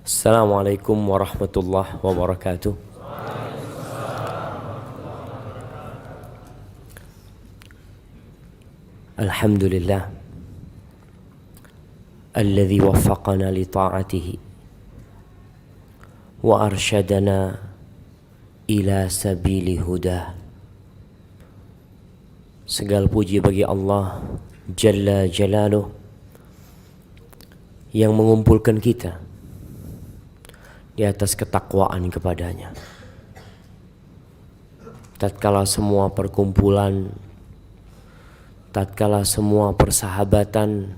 Assalamualaikum warahmatullahi wabarakatuh. Alhamdulillah alladzi waffaqana li ta'atihi wa arsyadana ila sabili hudah. Segala puji bagi Allah Jalla Jalaluh yang mengumpulkan kita di atas ketakwaan kepadanya. Tatkala semua perkumpulan, tatkala semua persahabatan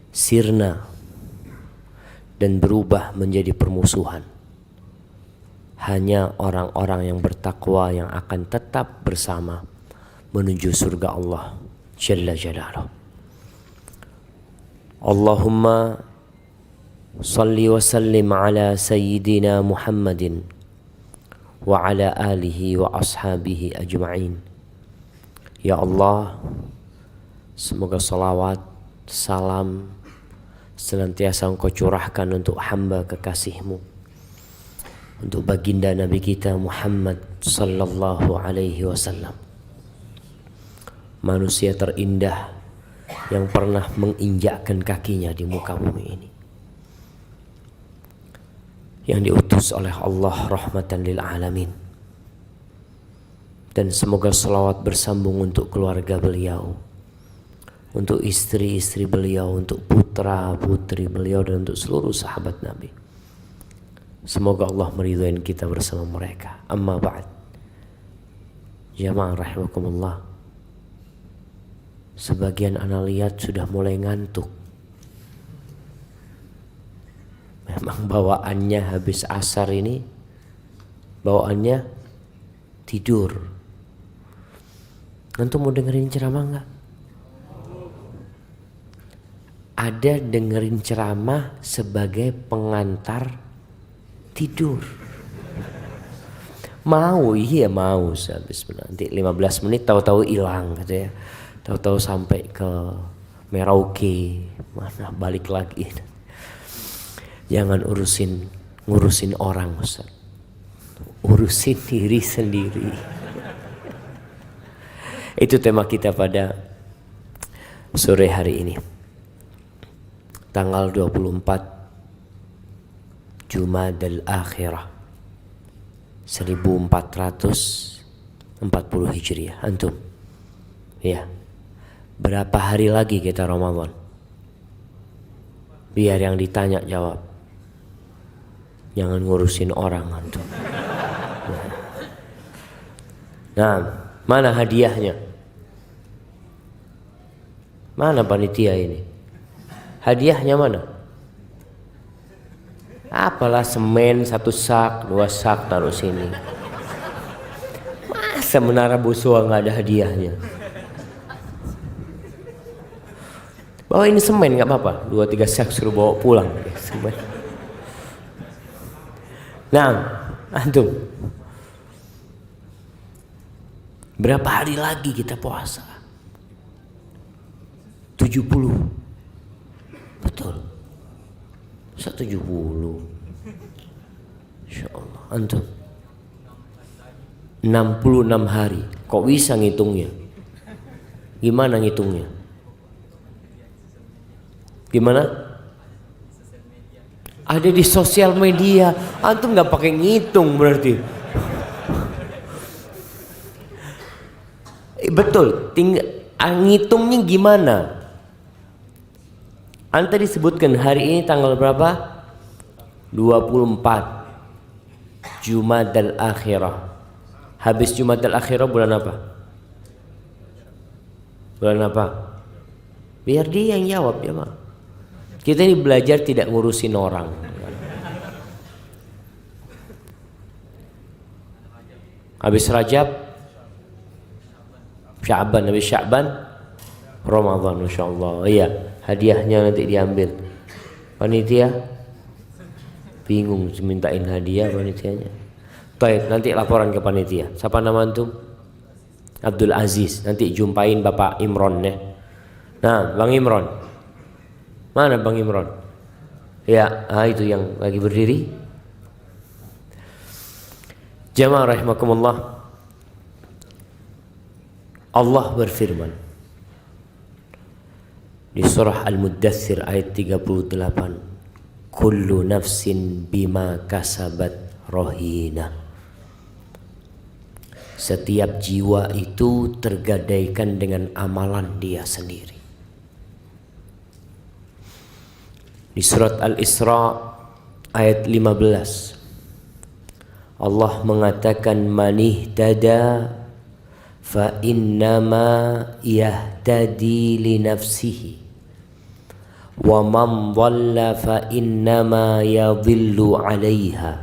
sirna dan berubah menjadi permusuhan, hanya orang-orang yang bertakwa yang akan tetap bersama menuju surga Allah Jalla Jalaluh. Allahumma salli wa sallim ala sayyidina Muhammadin wa ala alihi wa ashabihi ajma'in. Ya Allah, semoga salawat, salam senantiasa Engkau curahkan untuk hamba kekasih-Mu, untuk baginda Nabi kita Muhammad sallallahu alaihi wasallam, manusia terindah yang pernah menginjakkan kakinya di muka bumi ini, yang diutus oleh Allah rahmatan lil alamin. Dan semoga salawat bersambung untuk keluarga beliau, untuk istri-istri beliau, untuk putra-putri beliau, dan untuk seluruh sahabat Nabi. Semoga Allah meridhai kita bersama mereka. Amma ba'd. Jamaah rahimakumullah. Sebagian anak lihat sudah mulai ngantuk. Memang bawaannya habis asar ini, bawaannya tidur. Antum mau dengerin ceramah enggak? Ada dengerin ceramah sebagai pengantar tidur. Mau, iya mau. Habis nanti 15 menit tahu-tahu hilang gitu ya. Tahu-tahu sampai ke Merauke, mana balik lagi. Jangan ngurusin orang, Ustaz. Urusin diri sendiri. Itu tema kita pada sore hari ini. Tanggal 24 Jumadal Akhirah 1440 Hijriah. Antum? Ya. Berapa hari lagi kita Ramadan? Biar yang ditanya jawab. Jangan ngurusin orang antum. Nah, mana hadiahnya? Mana panitia ini? Hadiahnya mana? Apalah semen 1 sak, 2 sak taruh sini. Masa Menara Bosua nggak ada hadiahnya? Bawa ini semen nggak apa-apa, 2-3 sak suruh bawa pulang. Semen. Nah, antum, berapa hari lagi kita puasa? 70. Betul. 170. Insyaallah. Antum 66 hari. Kok bisa ngitungnya? Gimana ngitungnya? Gimana? Ada di sosial media. Antum nggak pakai ngitung berarti. Betul. Tinggal ngitungnya gimana? Anda disebutkan hari ini tanggal berapa? 24 Jumadal Akhirah. Habis Jumadal Akhirah bulan apa? Bulan apa? Biar dia yang jawab ya, Mak. Kita ini belajar tidak ngurusin orang. Habis Rajab, Sya'ban, habis Sya'ban, Ramadan, insyaallah. Iya, hadiahnya nanti diambil. Panitia bingung mintain hadiah panitianya. Baik, nanti laporan ke panitia. Siapa nama antum? Abdul Aziz. Nanti jumpain Bapak Imron ya. Nah, Bang Imron. Mana Bang Imron? Ya, itu yang lagi berdiri. Jamaah rahimakumullah. Allah berfirman di surah Al-Muddathir ayat 38, kullu nafsin bima kasabat rahina. Setiap jiwa itu tergadaikan dengan amalan dia sendiri. Di surat Al-Isra ayat 15 Allah mengatakan manihtada fa innama yahtadi li nafsihi wa man dhalla fa innama yadhillu 'alaiha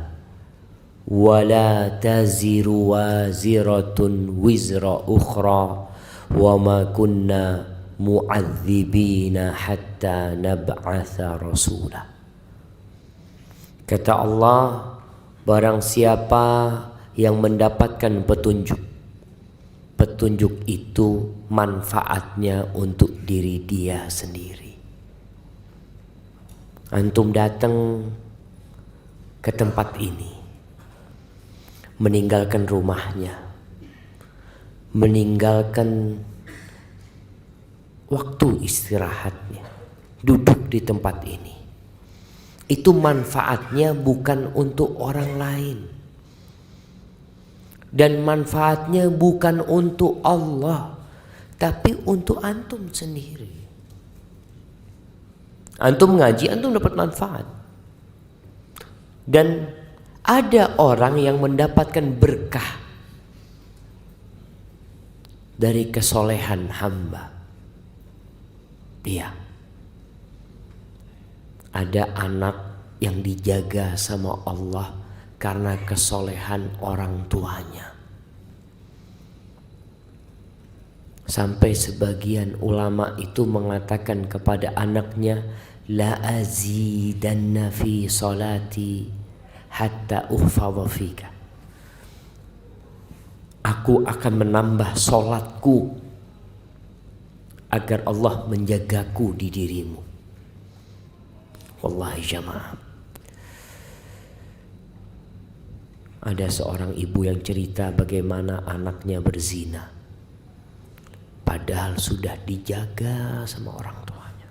wa la taziru waziratun wizra ukhra wa ma kunna mu'adzibina hatta nab'atha rasula. Kata Allah, barang siapa yang mendapatkan petunjuk, petunjuk itu manfaatnya untuk diri dia sendiri. Antum datang ke tempat ini, meninggalkan rumahnya, meninggalkan waktu istirahatnya, duduk di tempat ini. Itu manfaatnya bukan untuk orang lain. Dan manfaatnya bukan untuk Allah, tapi untuk antum sendiri. Antum ngaji, antum dapat manfaat. Dan ada orang yang mendapatkan berkah dari kesolehan hamba. Iya. Ada anak yang dijaga sama Allah karena kesolehan orang tuanya. Sampai sebagian ulama itu mengatakan kepada anaknya, la azidanna fi salati hatta uhfadha fika. Aku akan menambah solatku agar Allah menjagaku di dirimu. Wallahi jamaah, ada seorang ibu yang cerita bagaimana anaknya berzina, padahal sudah dijaga sama orang tuanya.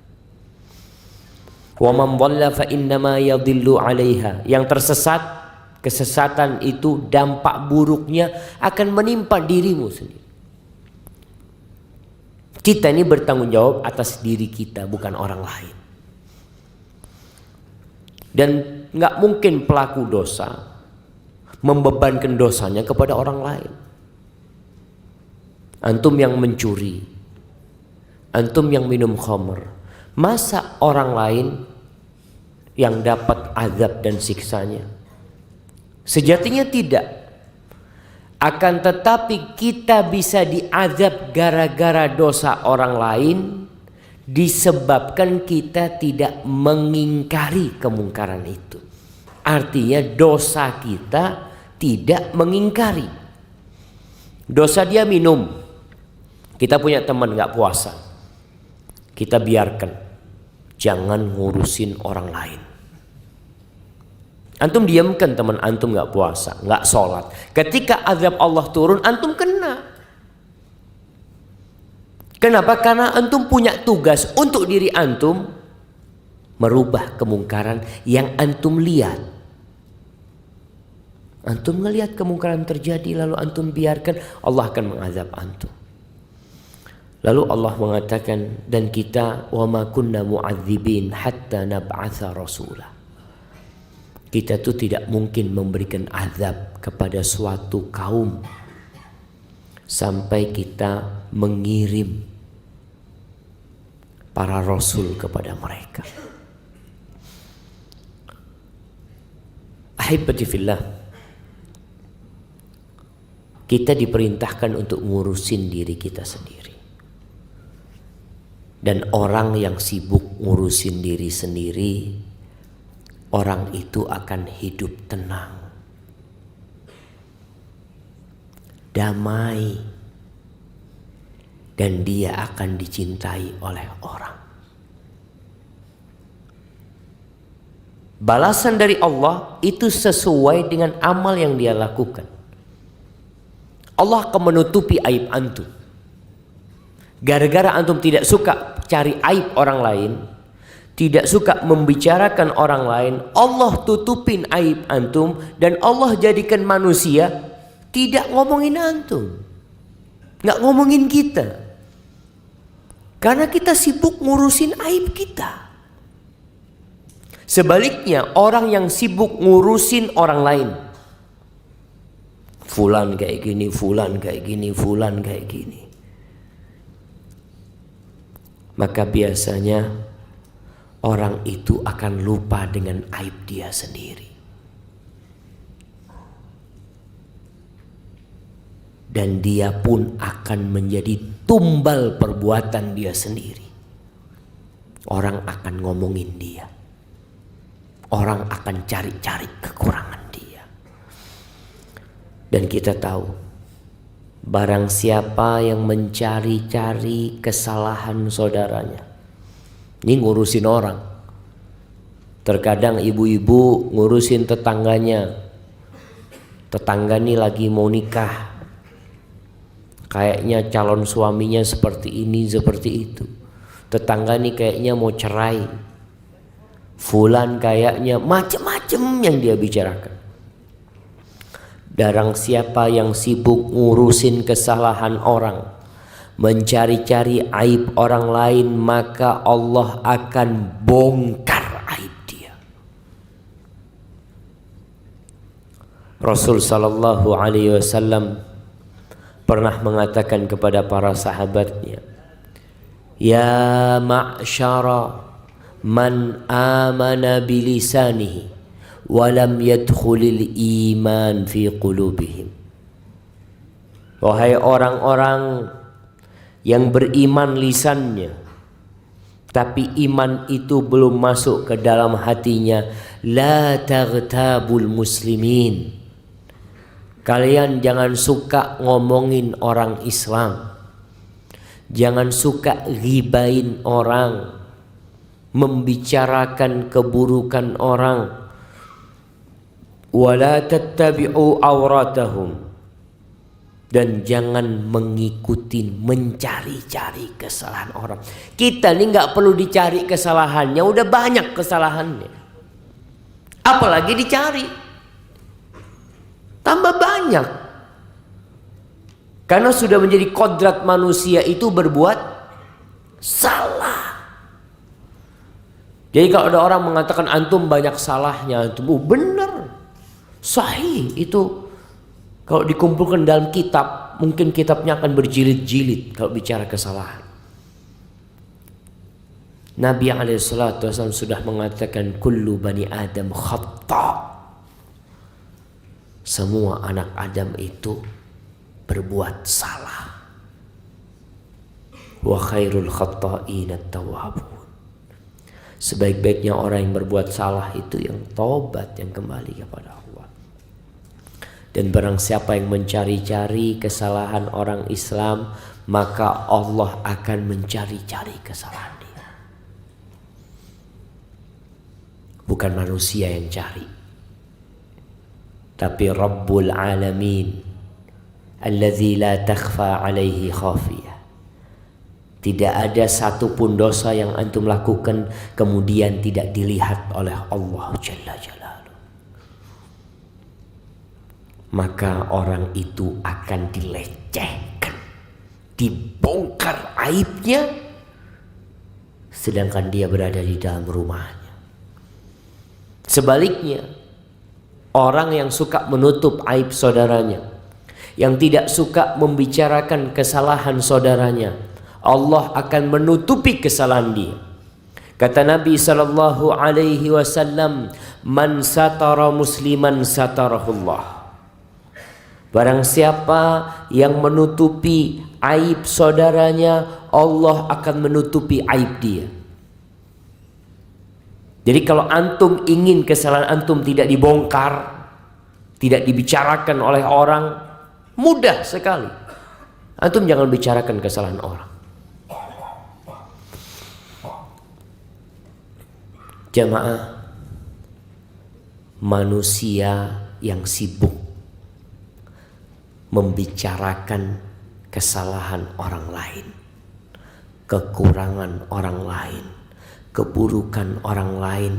Wa man dhalla fa innama yadhillu 'alaiha. Yang tersesat, kesesatan itu dampak buruknya akan menimpa dirimu sendiri. Kita ini bertanggung jawab atas diri kita, bukan orang lain. Dan gak mungkin pelaku dosa membebankan dosanya kepada orang lain. Antum yang mencuri, antum yang minum khamr, masa orang lain yang dapat azab dan siksanya? Sejatinya tidak. Akan tetapi kita bisa diazab gara-gara dosa orang lain disebabkan kita tidak mengingkari kemungkaran itu. Artinya dosa kita tidak mengingkari. Dosa dia minum, kita punya teman gak puasa, kita biarkan, jangan ngurusin orang lain. Antum diamkan teman antum gak puasa, gak sholat. Ketika azab Allah turun, antum kena. Kenapa? Karena antum punya tugas untuk diri antum merubah kemungkaran yang antum lihat. Antum ngelihat kemungkaran terjadi lalu antum biarkan, Allah akan mengazab antum. Lalu Allah mengatakan, dan kita wa ma kunna mu'adzibin hatta nab'atha rasulah. Kita tuh tidak mungkin memberikan azab kepada suatu kaum sampai kita mengirim para rasul kepada mereka. Ahibati fillah, kita diperintahkan untuk ngurusin diri kita sendiri. Dan orang yang sibuk ngurusin diri sendiri, orang itu akan hidup tenang, damai, dan dia akan dicintai oleh orang. Balasan dari Allah itu sesuai dengan amal yang dia lakukan. Allah akan menutupi aib antum. Gara-gara antum tidak suka cari aib orang lain, tidak suka membicarakan orang lain, Allah tutupin aib antum dan Allah jadikan manusia tidak ngomongin antum, nggak ngomongin kita. Karena kita sibuk ngurusin aib kita. Sebaliknya orang yang sibuk ngurusin orang lain, fulan kayak gini, fulan kayak gini, fulan kayak gini, maka biasanya orang itu akan lupa dengan aib dia sendiri. Dan dia pun akan menjadi tumbal perbuatan dia sendiri. Orang akan ngomongin dia. Orang akan cari-cari kekurangan dia. Dan kita tahu, barang siapa yang mencari-cari kesalahan saudaranya, ini ngurusin orang. Terkadang ibu-ibu ngurusin tetangganya. Tetangga ini lagi mau nikah, kayaknya calon suaminya seperti ini, seperti itu. Tetangga ini kayaknya mau cerai. Fulan kayaknya macam-macam yang dia bicarakan. Barang siapa yang sibuk ngurusin kesalahan orang, mencari-cari aib orang lain, maka Allah akan bongkar aib dia. Rasul sallallahu alaihi wasallam pernah mengatakan kepada para sahabatnya, ya ma'syara man amana bilisanihi walam yadkhulil iman fi qulubihim. Wahai orang-orang yang beriman lisannya tapi iman itu belum masuk ke dalam hatinya, la taghtabul muslimin. Kalian jangan suka ngomongin orang Islam, jangan suka ghibain orang, membicarakan keburukan orang. Wala tattabi'u awratahum, dan jangan mengikuti, mencari-cari kesalahan orang. Kita ini nggak perlu dicari kesalahannya, udah banyak kesalahannya, apalagi dicari, tambah banyak. Karena sudah menjadi kodrat manusia itu berbuat salah. Jadi kalau ada orang mengatakan antum banyak salahnya, antum benar, sahih itu. Kalau dikumpulkan dalam kitab, mungkin kitabnya akan berjilid-jilid kalau bicara kesalahan. Nabi SAW sudah mengatakan kullu bani Adam khata'. Semua anak Adam itu berbuat salah. Wa khairul khata'in at-tawwabun. Sebaik-baiknya orang yang berbuat salah itu yang taubat, yang kembali kepada Allah. Dan barang siapa yang mencari-cari kesalahan orang Islam, maka Allah akan mencari-cari kesalahan dia. Bukan manusia yang cari, tapi Rabbul Alamin allazi la takhfa alaihi khafiyah. Tidak ada satupun dosa yang antum lakukan kemudian tidak dilihat oleh Allah Jalla Jalaluhu. Maka orang itu akan dilecehkan, dibongkar aibnya, sedangkan dia berada di dalam rumahnya. Sebaliknya, orang yang suka menutup aib saudaranya, yang tidak suka membicarakan kesalahan saudaranya, Allah akan menutupi kesalahan dia. Kata Nabi SAW, man satara musliman satarahullah. Barang siapa yang menutupi aib saudaranya, Allah akan menutupi aib dia. Jadi kalau antum ingin kesalahan antum tidak dibongkar, tidak dibicarakan oleh orang, mudah sekali. Antum jangan bicarakan kesalahan orang. Jamaah, manusia yang sibuk membicarakan kesalahan orang lain, kekurangan orang lain, keburukan orang lain,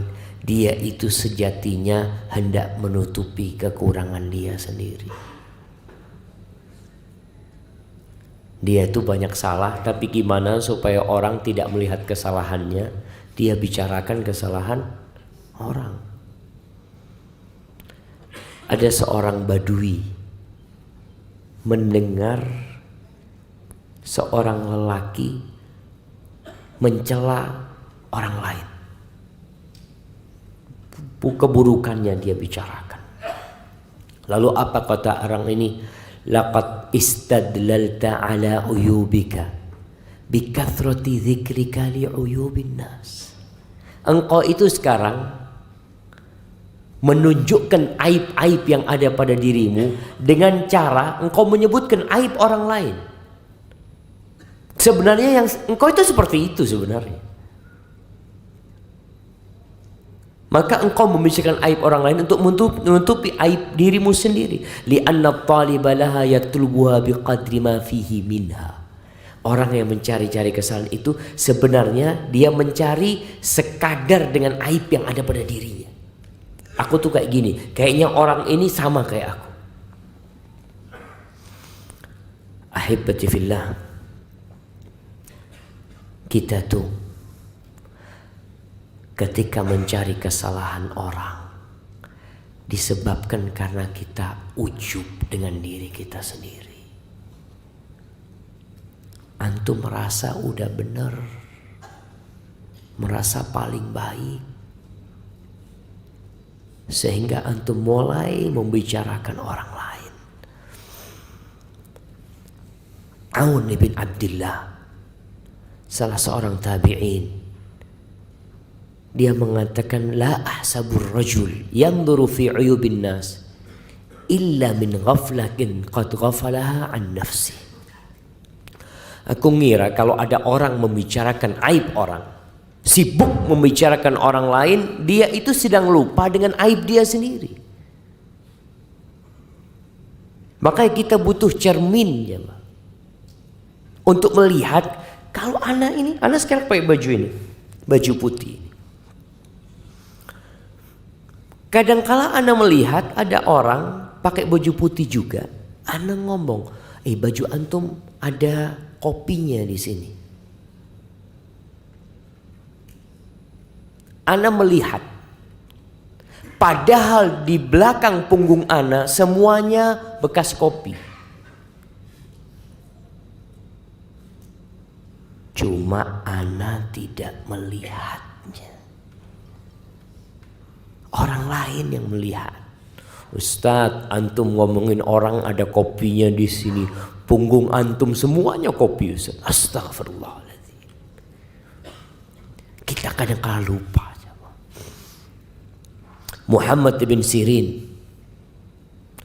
dia itu sejatinya hendak menutupi kekurangan dia sendiri. Dia itu banyak salah, tapi gimana supaya orang tidak melihat kesalahannya? Dia bicarakan kesalahan orang. Ada seorang badui mendengar seorang lelaki mencela orang lain. Keburukannya dia bicarakan. Lalu apa kata orang ini? Laqad istadlalta ala uyubika bikathrati dzikrika li uyubin nas. Engkau itu sekarang menunjukkan aib-aib yang ada pada dirimu dengan cara engkau menyebutkan aib orang lain. Sebenarnya yang engkau itu seperti itu sebenarnya. Maka engkau membicarakan aib orang lain untuk menutupi aib dirimu sendiri. Li'anna at-taliba laha yatlubuha biqadri ma fihi minha. Orang yang mencari-cari kesalahan itu sebenarnya dia mencari sekadar dengan aib yang ada pada dirinya. Aku tuh kayak gini, kayaknya orang ini sama kayak aku. Ahibbati fillah, kita tuh ketika mencari kesalahan orang disebabkan karena kita ujub dengan diri kita sendiri. Antum merasa udah bener, merasa paling baik, sehingga antum mulai membicarakan orang lain. Aun bin Abdullah, salah seorang tabi'in, dia mengatakan la ahsabur rajul yanzuru fi uyubin nas illa min ghaflatin qad ghafalaha an nafsi. Aku ngira kalau ada orang membicarakan aib orang, sibuk membicarakan orang lain, dia itu sedang lupa dengan aib dia sendiri. Makanya kita butuh cermin ya, untuk melihat kalau anak sekarang pakai baju ini, baju putih. Kadangkala Anda melihat ada orang pakai baju putih juga, Anda ngomong, baju antum ada kopinya di sini. Anda melihat, padahal di belakang punggung Anda semuanya bekas kopi. Cuma Anda tidak melihatnya. Orang lain yang melihat. Ustadz, antum ngomongin orang ada kopinya di sini, punggung antum semuanya kopi, Ustadz. Astagfirullahaladzim. Kita kadang-kadang lupa. Muhammad bin Sirin,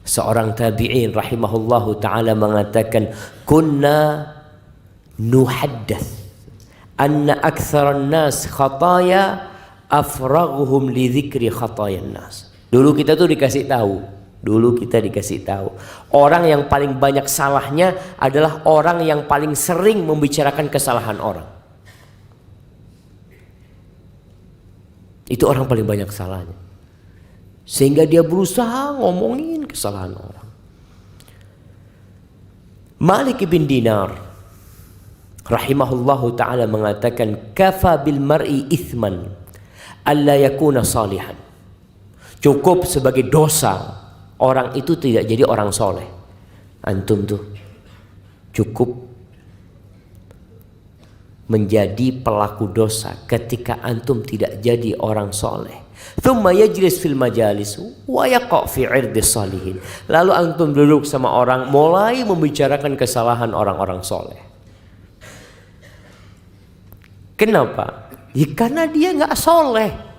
seorang tabi'in rahimahullahu ta'ala, mengatakan, kunna nuhaddath anna aktsaran nas khataya afraghuhum li dzikri khatayan nas. Dulu kita dikasih tahu, orang yang paling banyak salahnya adalah orang yang paling sering membicarakan kesalahan orang. Itu orang paling banyak salahnya, sehingga dia berusaha ngomongin kesalahan orang. Malik bin Dinar rahimahullahu ta'ala mengatakan, kafa bil mar'i ithman alla yakuna salihan. Cukup sebagai dosa orang itu tidak jadi orang soleh. Antum tuh cukup menjadi pelaku dosa ketika antum tidak jadi orang soleh. Thumma yajlis fil majalis wa yaqa fi 'irdis salihin. Lalu antum duduk sama orang, mulai membicarakan kesalahan orang-orang soleh. Kenapa? Ya, karena dia nggak soleh.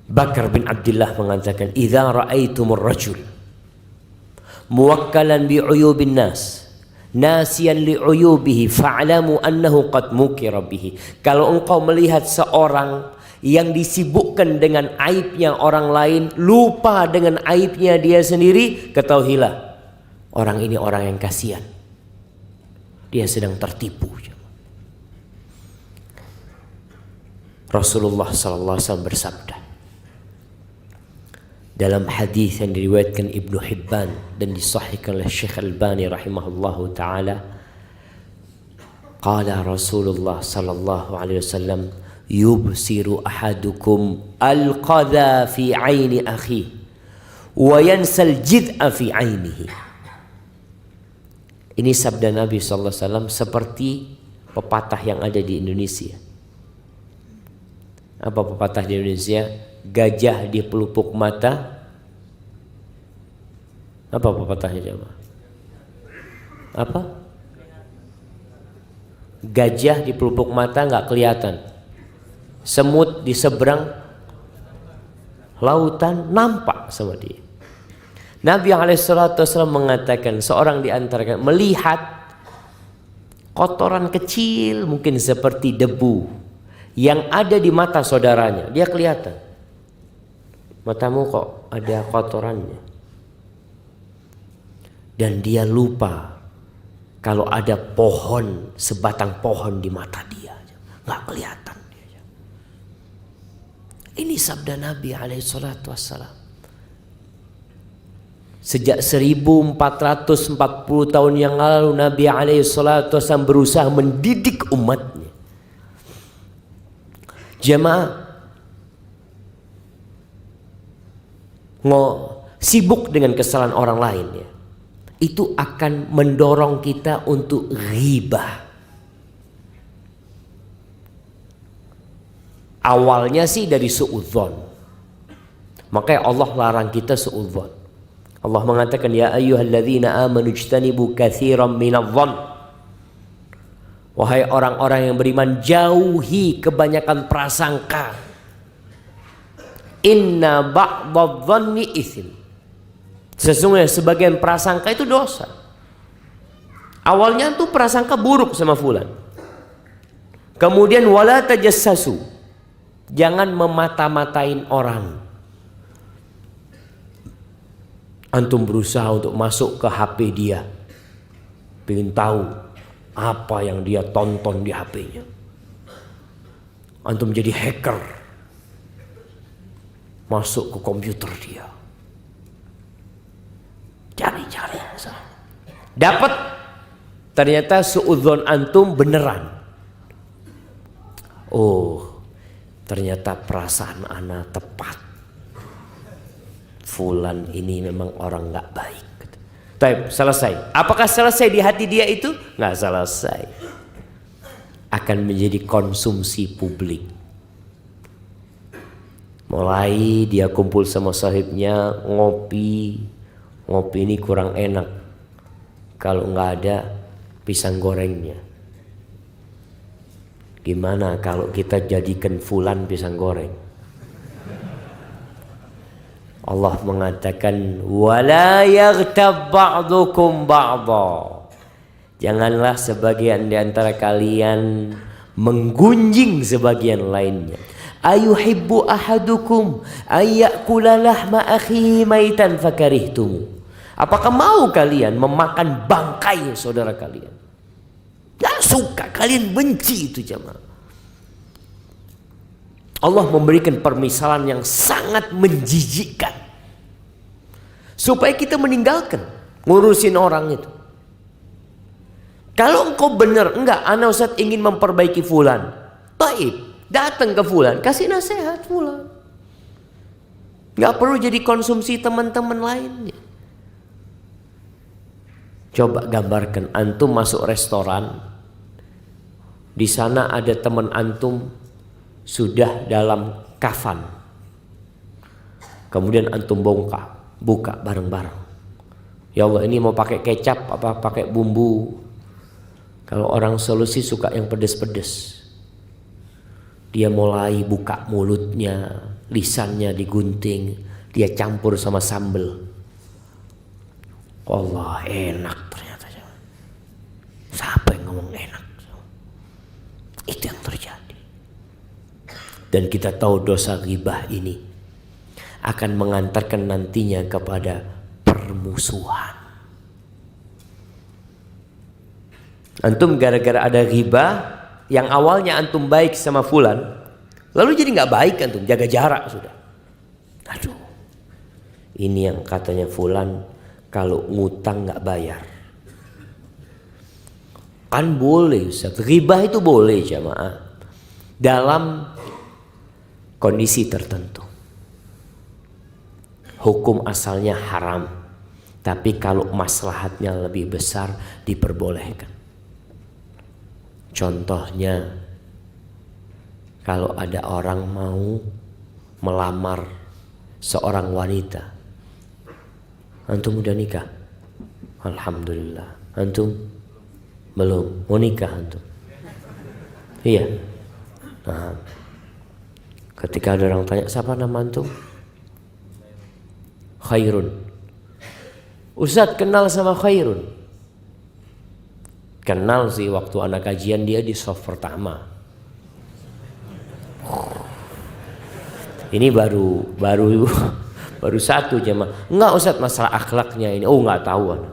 Bakar bin Abdullah mengatakan, idza ra'aitumur rajul muwakkalan bi uyubin nas nasiyan li uyubihi fa'lamu annahu qad mukira bihi. Kalau engkau melihat seorang yang disibukkan dengan aibnya orang lain, lupa dengan aibnya dia sendiri, ketahuilah orang ini orang yang kasihan. Dia sedang tertipu. Rasulullah SAW bersabda dalam hadis yang diriwayatkan Ibnu Hibban dan disahihkan oleh Syekh Albani rahimahullahu taala, qala Rasulullah sallallahu alaihi wasallam, yubsiru ahadukum al-qadha fi aini akhi wa yansal jid'a fi ainihi. Ini sabda Nabi sallallahu alaihi wasallam seperti pepatah yang ada di Indonesia. Apa pepatah di Indonesia? Gajah di pelupuk mata. Apa pepatahnya jemaah? Apa? Gajah di pelupuk mata nggak kelihatan. Semut di seberang lautan nampak sama dia. Nabi SAW mengatakan seorang di antara kalian melihat kotoran kecil mungkin seperti debu yang ada di mata saudaranya, dia kelihatan. Matamu kok ada kotorannya. Dan dia lupa kalau ada pohon, sebatang pohon di mata dia, nggak kelihatan. Ini sabda Nabi SAW. Sejak 1440 tahun yang lalu Nabi SAW berusaha mendidik umatnya. Jemaah sibuk dengan kesalahan orang lain ya, itu akan mendorong kita untuk ghibah. Awalnya sih dari suudzon, makanya Allah larang kita suudzon. Allah mengatakan ya ayyuhalladzina amanu ijtanibu katsiran minadh-dhann. Wahai orang-orang yang beriman, jauhi kebanyakan prasangka. Inna ba'dadh-dhanni itsim. Sesungguhnya sebagian prasangka itu dosa. Awalnya tuh prasangka buruk sama fulan. Kemudian wala tajassasu. Jangan memata-matain orang. Antum berusaha untuk masuk ke HP dia, pengen tahu apa yang dia tonton di HP-nya. Antum jadi hacker, masuk ke komputer dia, cari-cari, dapat ternyata suudzon antum beneran. Oh, ternyata perasaan ana tepat. Fulan ini memang orang nggak baik. Baik, selesai. Apakah selesai di hati dia itu? Nggak selesai. Akan menjadi konsumsi publik. Mulai dia kumpul sama sahibnya, ngopi. Ngopi ini kurang enak kalau nggak ada pisang gorengnya. Gimana kalau kita jadikan fulan pisang goreng? Allah mengatakan wala yaghtab ba'dukum ba'dha. Janganlah sebagian di antara kalian menggunjing sebagian lainnya. Ayuhibbu ahadukum ayyakula lahma akhihi maitan fakarihtum. Apakah mau kalian memakan bangkai saudara kalian? Tidak suka, kalian benci itu jemaah. Allah memberikan permisalan yang sangat menjijikkan supaya kita meninggalkan ngurusin orang itu. Kalau engkau benar, enggak, ana Ustaz ingin memperbaiki fulan, baik, datang ke fulan, kasih nasihat fulan. Enggak perlu jadi konsumsi teman-teman lainnya. Coba gambarkan antum masuk restoran, di sana ada teman antum sudah dalam kafan. Kemudian antum buka bareng-bareng. Ya Allah, ini mau pakai kecap apa pakai bumbu? Kalau orang Sulawesi suka yang pedes-pedes. Dia mulai buka mulutnya, lisannya digunting, dia campur sama sambal. Allah, enak ternyata. Siapa yang ngomong enak? Itu yang terjadi. Dan kita tahu dosa ghibah ini akan mengantarkan nantinya kepada permusuhan. Antum gara-gara ada ghibah, yang awalnya antum baik sama fulan, lalu jadi nggak baik, antum jaga jarak sudah. Aduh, ini yang katanya fulan kalau ngutang nggak bayar. Kan boleh Ustaz, ghibah itu boleh jamaah dalam kondisi tertentu. Hukum asalnya haram, tapi kalau maslahatnya lebih besar diperbolehkan. Contohnya, kalau ada orang mau melamar seorang wanita, antum udah nikah? Alhamdulillah. Antum belum? Mau nikah antum? Iya. Nah, ketika ada orang tanya, siapa nama antum? Khairun. Ustaz kenal sama Khairun? Kenal sih, waktu anak kajian dia di soft pertama. Ini baru satu jemaah. Enggak Ustaz, masalah akhlaknya ini. Oh enggak tahu.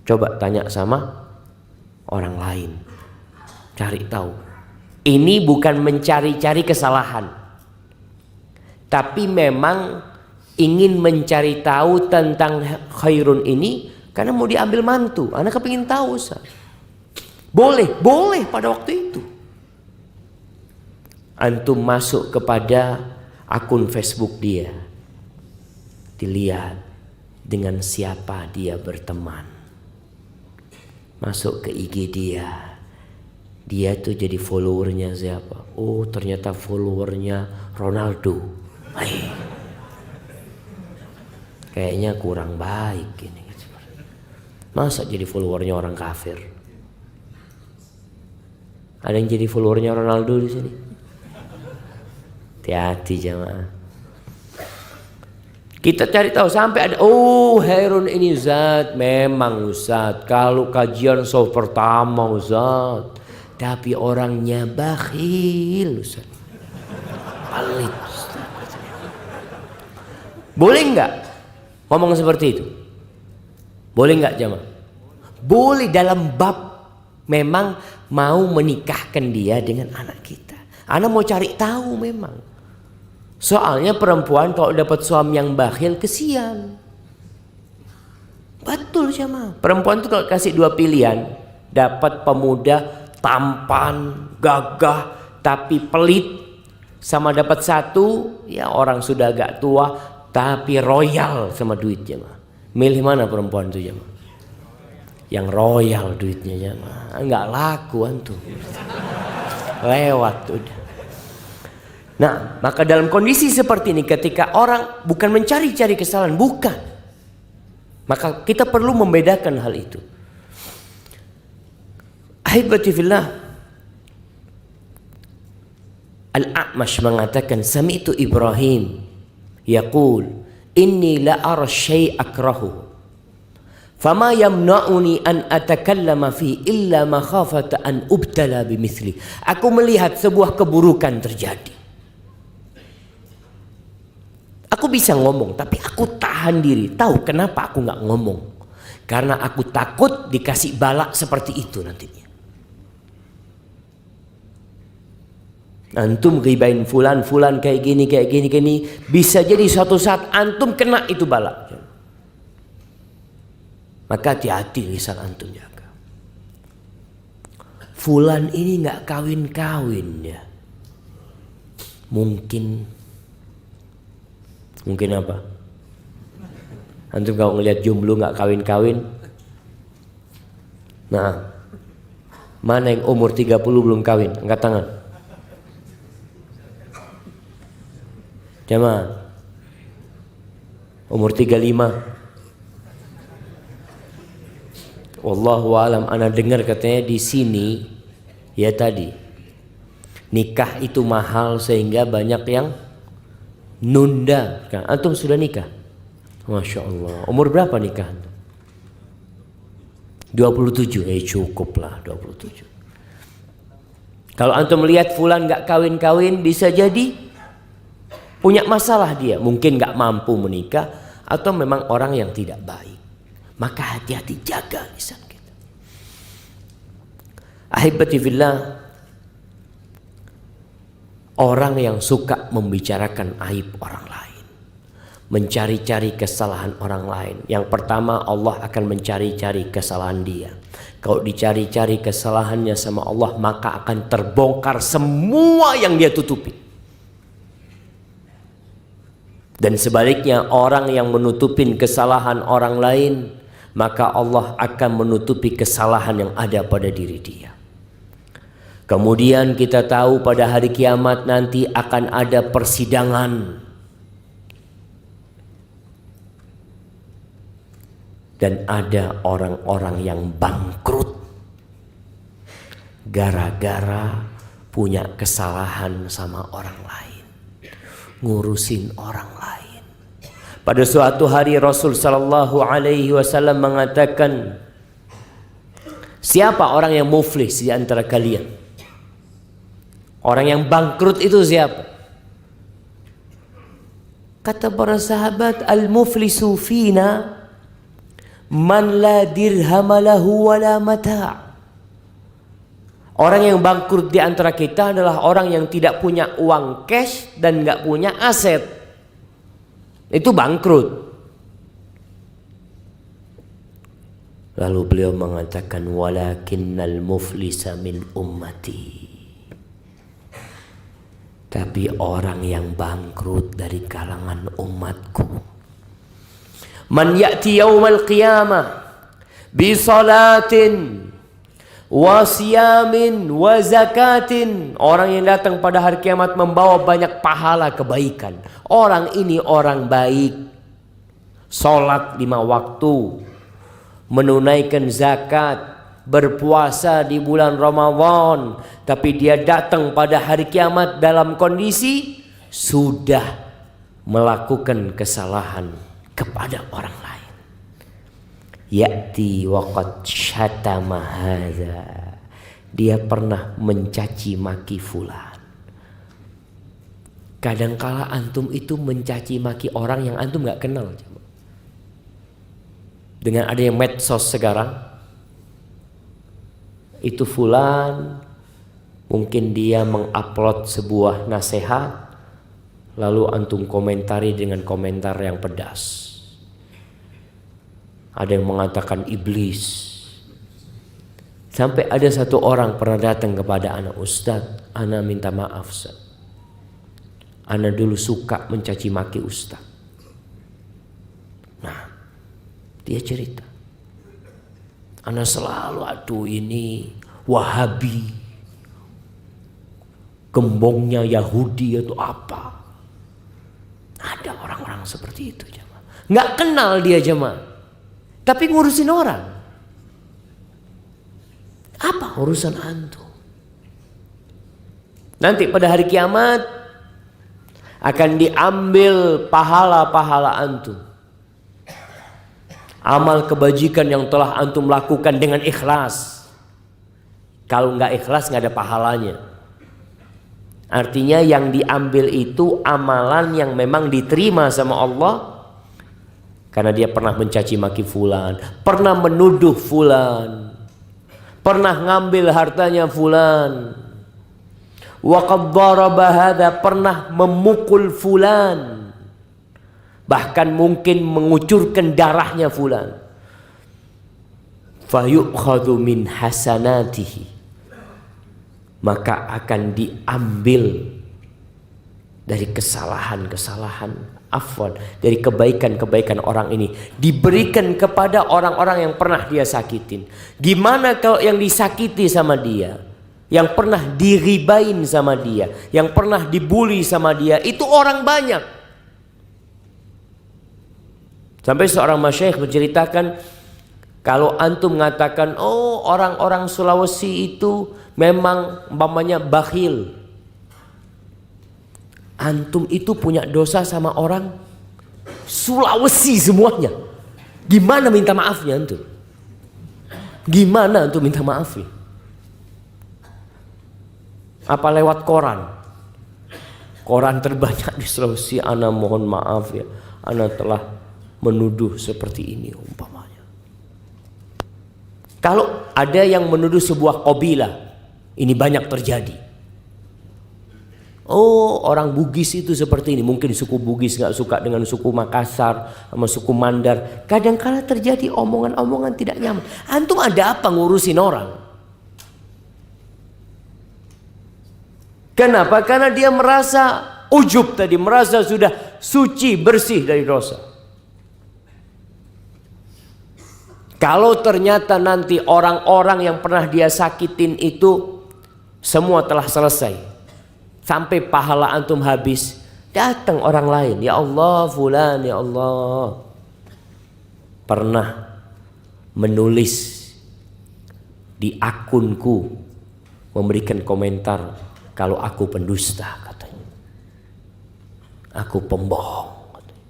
Coba tanya sama orang lain. Cari tahu. Ini bukan mencari-cari kesalahan, tapi memang ingin mencari tahu tentang Khairun ini karena mau diambil mantu. Anak kepingin tahu Ustaz. Boleh pada waktu itu. Antum masuk kepada akun Facebook dia, dilihat dengan siapa dia berteman. Masuk ke IG dia tuh jadi followernya siapa? Oh ternyata followernya Ronaldo. Kayaknya kurang baik ini. Masa jadi followernya orang kafir? Ada yang jadi followernya Ronaldo di sini? Hati-hati jamaah. Kita cari tahu sampai ada, oh Khairun ini Ustaz, memang Ustaz kalau kajian soft pertama Ustaz, tapi orangnya bakhil Ustaz. Pelit Ustaz. Boleh enggak ngomong seperti itu? Boleh enggak jamaah? Boleh dalam bab memang mau menikahkan dia dengan anak kita. Anak mau cari tahu memang. Soalnya perempuan kalau dapat suami yang bakhil kesian. Betul jamaah. Perempuan itu kalau kasih dua pilihan, dapat pemuda tampan, gagah, tapi pelit, sama dapat satu, ya orang sudah agak tua, tapi royal sama duit jamaah. Milih mana perempuan itu jamaah? Yang royal duitnya jamaah. Enggak laku antum. Lewat udah. Nah, maka dalam kondisi seperti ini ketika orang bukan mencari-cari kesalahan, bukan. Maka kita perlu membedakan hal itu. Ahibati fillah. Al-A'mash mengatakan, sami'tu Ibrahim yaqul inni la ara syai' akrahu. Fama yamna'uni an atakallama fi illa makhafata an ubtala bimithli. Aku melihat sebuah keburukan terjadi. Aku bisa ngomong, tapi aku tahan diri. Tahu kenapa aku nggak ngomong? Karena aku takut dikasih balak seperti itu nantinya. Antum ghibain fulan kayak gini, bisa jadi suatu saat antum kena itu balak. Maka hati-hati lisan antum jaga. Fulan ini nggak kawin-kawin ya. Mungkin apa? Antum kalau ngelihat jomblo nggak kawin-kawin, nah mana yang umur 30 belum kawin? Angkat tangan. Jamaah umur 35. Wallahu alam, ana dengar katanya di sini ya tadi nikah itu mahal sehingga banyak yang nunda. Antum sudah nikah? Masya Allah. Umur berapa nikah? 27. Cukup lah 27. Kalau antum melihat fulan gak kawin-kawin, bisa jadi punya masalah dia. Mungkin gak mampu menikah, atau memang orang yang tidak baik. Maka hati-hati, jaga lisan kita. Ahibati fillah, orang yang suka membicarakan aib orang lain, mencari-cari kesalahan orang lain, yang pertama Allah akan mencari-cari kesalahan dia. Kalau dicari-cari kesalahannya sama Allah, maka akan terbongkar semua yang dia tutupi. Dan sebaliknya, orang yang menutupin kesalahan orang lain, maka Allah akan menutupi kesalahan yang ada pada diri dia. Kemudian kita tahu pada hari kiamat nanti akan ada persidangan. Dan ada orang-orang yang bangkrut gara-gara punya kesalahan sama orang lain, ngurusin orang lain. Pada suatu hari Rasul sallallahu alaihi wasallam mengatakan, siapa orang yang muflis di antara kalian? Orang yang bangkrut itu siapa? Kata para sahabat, al-muflisu fina man la dirham lahu wala mata'. Orang yang bangkrut di antara kita adalah orang yang tidak punya uang cash dan nggak punya aset. Itu bangkrut. Lalu beliau mengatakan, walakinnal muflisa min ummati. Tapi orang yang bangkrut dari kalangan umatku, man ya'ti yawmal qiyamah bi salatin wa siyamin wa zakatin. Orang yang datang pada hari kiamat membawa banyak pahala kebaikan. Orang ini orang baik, salat 5 waktu, menunaikan zakat, berpuasa di bulan Ramadan, tapi dia datang pada hari kiamat dalam kondisi sudah melakukan kesalahan kepada orang lain. Ya'ti waqad syatama hadza. Dia pernah mencaci maki fulan. Kadangkala antum itu mencaci maki orang yang antum gak kenal. Dengan adanya medsos sekarang, itu fulan mungkin dia mengupload sebuah nasihat, lalu antum komentari dengan komentar yang pedas. Ada yang mengatakan iblis. Sampai ada satu orang pernah datang kepada anak, Ustadz, ana minta maaf Ustadz, ana dulu suka mencaci maki Ustadz. Nah, dia cerita, ana selalu aduh ini Wahabi, gembongnya Yahudi atau apa. Ada orang-orang seperti itu jemaah. Nggak kenal dia jemaah, tapi ngurusin orang. Apa urusan antum? Nanti pada hari kiamat akan diambil pahala-pahala antum, amal kebajikan yang telah antum lakukan dengan ikhlas. Kalau nggak ikhlas nggak ada pahalanya. Artinya yang diambil itu amalan yang memang diterima sama Allah, karena dia pernah mencaci maki fulan, pernah menuduh fulan, pernah ngambil hartanya fulan, wa qad daraba hadza, pernah memukul fulan, bahkan mungkin mengucurkan darahnya fulan. Fayu'khadhu min hasanatihi, maka akan diambil dari kesalahan-kesalahan, afwan, dari kebaikan-kebaikan orang ini, diberikan kepada orang-orang yang pernah dia sakitin. Gimana kalau yang disakiti sama dia, yang pernah diribain sama dia, yang pernah dibully sama dia, itu orang banyak. Sampai seorang masyayikh menceritakan, kalau antum mengatakan, oh orang-orang Sulawesi itu memang umpamanya bakhil, antum itu punya dosa sama orang Sulawesi semuanya. Gimana minta maafnya antum? Gimana antum minta maafnya? Apa lewat koran? Koran terbanyak di Sulawesi. Ana mohon maaf ya, ana telah menuduh seperti ini umpamanya. Kalau ada yang menuduh sebuah kabilah, ini banyak terjadi. Oh, orang Bugis itu seperti ini. Mungkin suku Bugis gak suka dengan suku Makassar sama suku Mandar. Kadang-kala terjadi omongan-omongan tidak nyaman. Antum ada apa ngurusin orang? Kenapa? Karena dia merasa ujub tadi, merasa sudah suci, bersih dari dosa. Kalau ternyata nanti orang-orang yang pernah dia sakitin itu semua telah selesai, sampai pahala antum habis, datang orang lain, ya Allah fulan, ya Allah pernah menulis di akunku, memberikan komentar kalau aku pendusta katanya, aku pembohong katanya.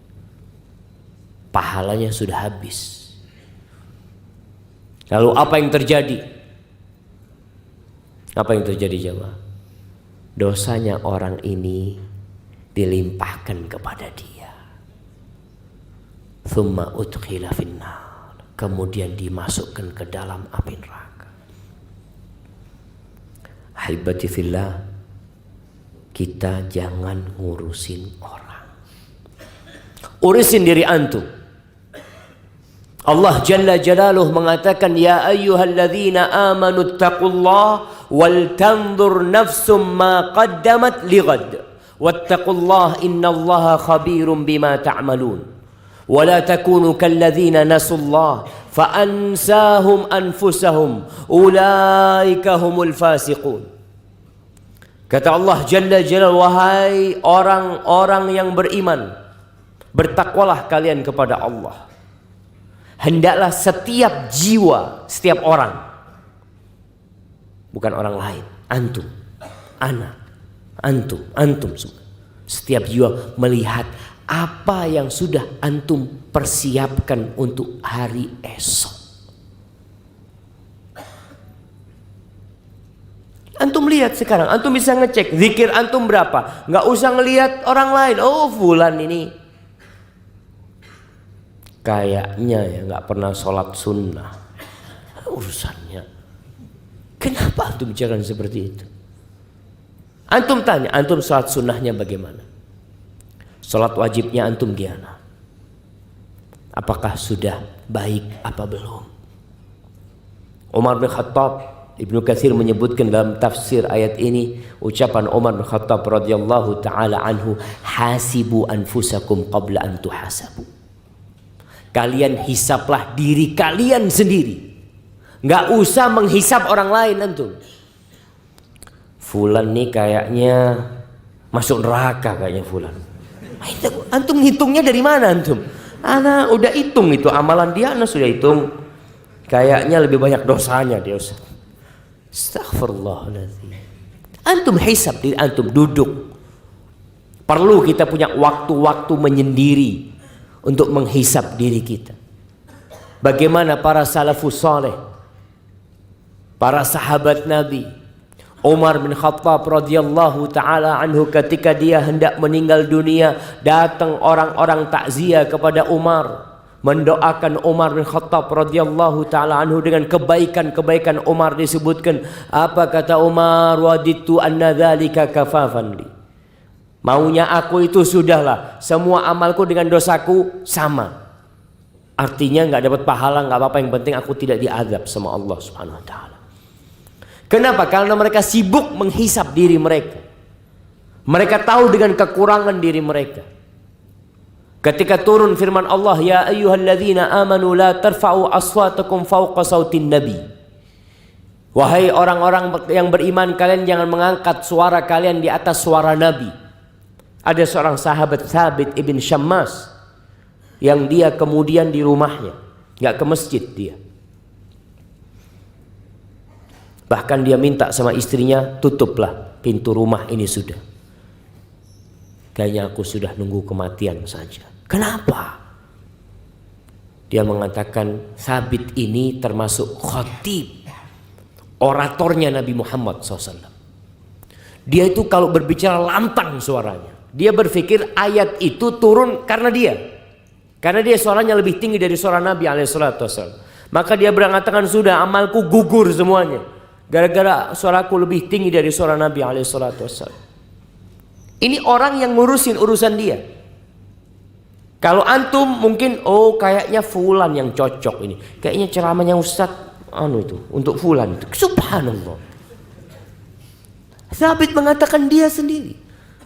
Pahalanya sudah habis. Lalu apa yang terjadi? Apa yang terjadi jemaah? Dosanya orang ini dilimpahkan kepada dia. Tsumma udkhila finnar, kemudian dimasukkan ke dalam api neraka. Haibati fillah, kita jangan ngurusin orang. Urusin diri antum. Allah Jalla Jalaluh mengatakan, ya ayyuhalladzina amanu taqullah wal tanzur nafsum ma qaddamat lighad wattaqullah innallaha khabirum bima ta'malun wa la takunu kalladzina nasullah fa ansahum anfusahum ulaika humul fasiqun. Kata Allah Jalla Jalaluh, wahai orang-orang yang beriman, bertakwalah kalian kepada Allah. Hendaklah setiap jiwa, setiap orang, bukan orang lain, antum, anak, antum semua, setiap jiwa melihat apa yang sudah antum persiapkan untuk hari esok. Antum lihat sekarang, antum bisa ngecek zikir antum berapa, nggak usah ngelihat orang lain. Oh fulan ini kayaknya ya nggak pernah sholat sunnah, urusannya. Kenapa antum bicara seperti itu? Antum tanya, antum sholat sunnahnya bagaimana? Sholat wajibnya antum gimana? Apakah sudah baik apa belum? Umar bin Khattab, Ibnu Katsir menyebutkan dalam tafsir ayat ini, ucapan Umar bin Khattab radhiyallahu taala anhu, hasibu anfusakum qabla an tuhasabu. Kalian hisaplah diri kalian sendiri, nggak usah menghisap orang lain. Antum, fulan nih kayaknya masuk neraka kayaknya fulan. Antum hitungnya dari mana antum? Ana udah hitung itu amalan dia, ana sudah hitung. Kayaknya lebih banyak dosanya dia. Astaghfirullahaladzim. Antum hisap diri antum, duduk. Perlu kita punya waktu-waktu menyendiri untuk menghisap diri kita. Bagaimana para salafus saleh, para sahabat Nabi. Umar bin Khattab radhiyallahu taala anhu, ketika dia hendak meninggal dunia, datang orang-orang takziah kepada Umar, mendoakan Umar bin Khattab radhiyallahu taala anhu dengan kebaikan-kebaikan Umar disebutkan. Apa kata Umar? Waditu anna dzalika kafafan li. Maunya aku itu sudahlah, semua amalku dengan dosaku sama. Artinya nggak dapat pahala, nggak apa-apa, yang penting aku tidak diazab sama Allah Subhanahu wa taala. Kenapa? Karena mereka sibuk menghisap diri mereka. Mereka tahu dengan kekurangan diri mereka. Ketika turun firman Allah, ya ayyuhalladzina amanu la tarfa'u aswatakum fawqa sautin nabi. Wahai orang-orang yang beriman, kalian jangan mengangkat suara kalian di atas suara Nabi. Ada seorang sahabat, Thabit ibn Syammas, yang dia kemudian di rumahnya, nggak ke masjid dia. Bahkan dia minta sama istrinya, tutuplah pintu rumah ini sudah. Kayaknya aku sudah nunggu kematian saja. Kenapa? Dia mengatakan Thabit ini termasuk khatib, oratornya Nabi Muhammad SAW. Dia itu kalau berbicara lantang suaranya. Dia berpikir ayat itu turun karena dia. Karena dia suaranya lebih tinggi dari suara Nabi SAW. Maka dia mengatakan, sudah amalku gugur semuanya. Gara-gara suaraku lebih tinggi dari suara Nabi SAW. Ini orang yang ngurusin urusan dia. Kalau antum mungkin, oh kayaknya fulan yang cocok ini. Kayaknya ceramahnya Ustadz itu untuk fulan itu. Subhanallah. Thabit mengatakan dia sendiri.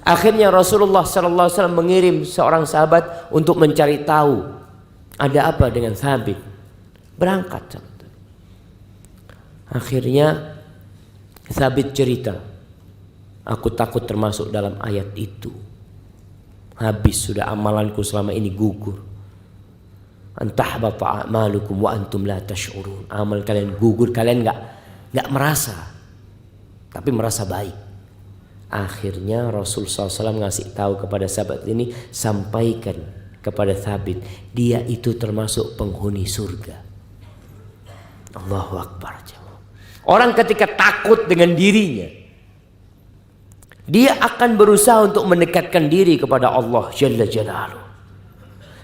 Akhirnya Rasulullah SAW mengirim seorang sahabat untuk mencari tahu ada apa dengan Thabit. Berangkat. Akhirnya Thabit cerita, aku takut termasuk dalam ayat itu. Habis sudah amalanku selama ini gugur. Antahbata a'malukum wa antum la tash'urun. Amal kalian gugur, kalian enggak merasa, tapi merasa baik. Akhirnya Rasul SAW ngasih tahu kepada sahabat ini, sampaikan kepada Thabit, dia itu termasuk penghuni surga. Allahu Akbar. Orang ketika takut dengan dirinya, dia akan berusaha untuk mendekatkan diri kepada Allah Jalla Jalaluh.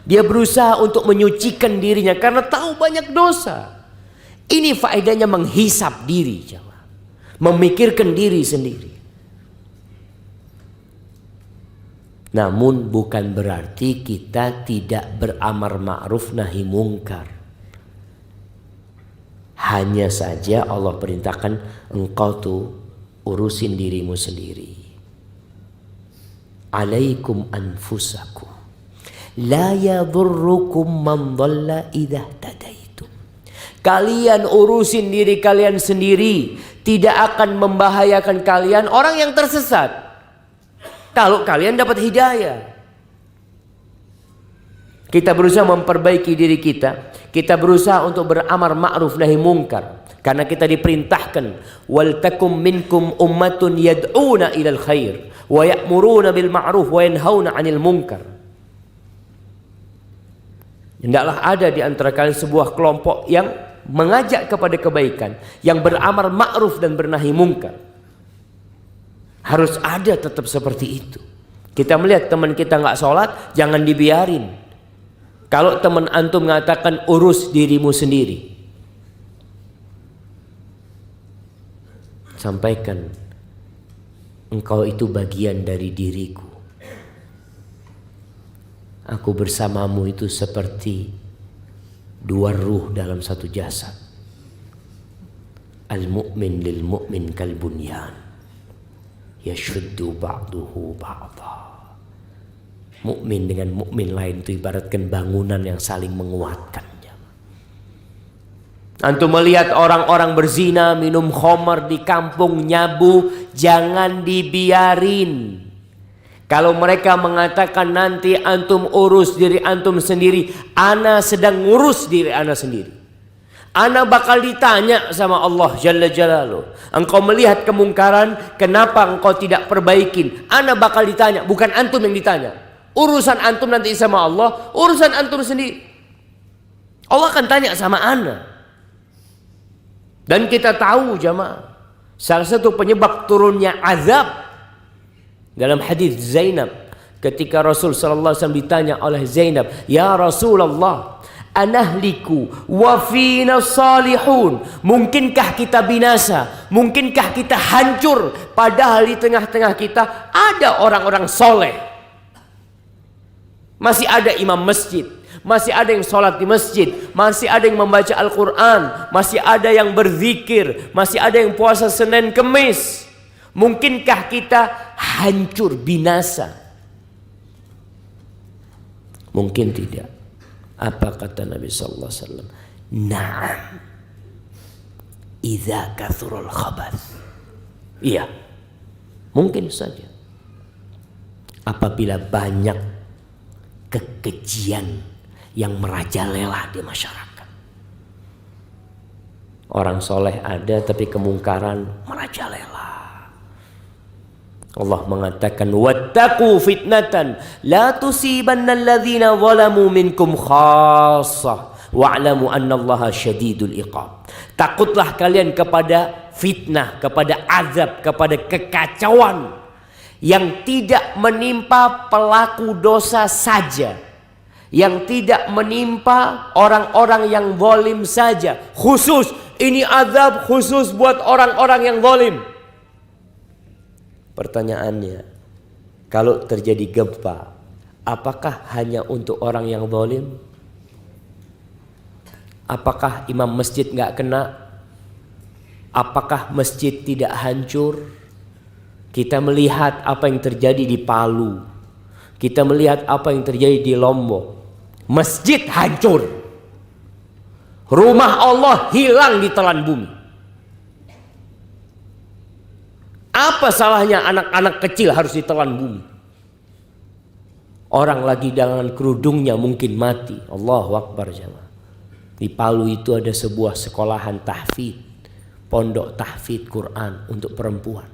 Dia berusaha untuk menyucikan dirinya karena tahu banyak dosa. Ini faedahnya menghisap diri, memikirkan diri sendiri. Namun bukan berarti kita tidak beramar ma'ruf nahi mungkar. Hanya saja Allah perintahkan engkau tuh urusin dirimu sendiri. Alaikum anfusakum. La yadurrukum man dhalla idza tadaitum. Kalian urusin diri kalian sendiri. Tidak akan membahayakan kalian orang yang tersesat. Kalau kalian dapat hidayah. Kita berusaha memperbaiki diri kita. Kita berusaha untuk beramar ma'ruf nahi mungkar. Karena kita diperintahkan. Wal takum minkum ummatun yad'una ilal khair. Wa ya'muruna bil ma'ruf wa yanhauna 'anil munkar. Hendaklah ada di antara kalian sebuah kelompok yang mengajak kepada kebaikan. Yang beramar ma'ruf dan bernahi mungkar. Harus ada tetap seperti itu. Kita melihat teman kita nggak sholat, jangan dibiarin. Kalau teman antum mengatakan urus dirimu sendiri, sampaikan, engkau itu bagian dari diriku. Aku bersamamu itu seperti dua ruh dalam satu jasad. Al-mu'min lil mu'min kal bunyan. Yashuddu ba'duhu ba'dha. Mukmin dengan mukmin lain itu ibaratkan bangunan yang saling menguatkan. Antum melihat orang-orang berzina, minum khamar di kampung, nyabu, jangan dibiarin. Kalau mereka mengatakan nanti antum urus diri antum sendiri, ana sedang ngurus diri ana sendiri. Ana bakal ditanya sama Allah Jalla Jalaluh. Engkau melihat kemungkaran, kenapa engkau tidak perbaikin? Ana bakal ditanya, bukan antum yang ditanya. Urusan antum nanti sama Allah, urusan antum sendiri. Allah akan tanya sama ana. Dan kita tahu jamaah, salah satu penyebab turunnya azab dalam hadis Zainab, ketika Rasul sallallahu alaihi wasallam ditanya oleh Zainab, "Ya Rasulullah, anahliku wa fina salihun." Mungkinkah kita binasa? Mungkinkah kita hancur? Padahal di tengah-tengah kita ada orang-orang soleh. Masih ada imam masjid, masih ada yang sholat di masjid, masih ada yang membaca Al-Quran, masih ada yang berzikir, masih ada yang puasa Senin Kemis. Mungkinkah kita hancur, binasa? Mungkin tidak. Apa kata Nabi sallallahu alaihi wasallam? Na'am. Idza kathurul khabath. Iya. Mungkin saja. Apabila banyak kekejian yang merajalela di masyarakat. Orang soleh ada tapi kemungkaran merajalela. Allah mengatakan wattaqu fitnatan la tusibanna alladhina zalamu minkum khassah wa'lamu annallaha syadidul iqab. Takutlah kalian kepada fitnah, kepada azab, kepada kekacauan yang tidak menimpa pelaku dosa saja, yang tidak menimpa orang-orang yang zalim saja. Khusus, ini azab khusus buat orang-orang yang zalim. Pertanyaannya, kalau terjadi gempa, apakah hanya untuk orang yang zalim? Apakah imam masjid nggak kena? Apakah masjid tidak hancur? Kita melihat apa yang terjadi di Palu. Kita melihat apa yang terjadi di Lombok. Masjid hancur. Rumah Allah hilang di telan bumi. Apa salahnya anak-anak kecil harus ditelan bumi? Orang lagi dengan kerudungnya mungkin mati. Allahu Akbar jemaah. Di Palu itu ada sebuah sekolahan tahfidz, pondok tahfidz Quran untuk perempuan.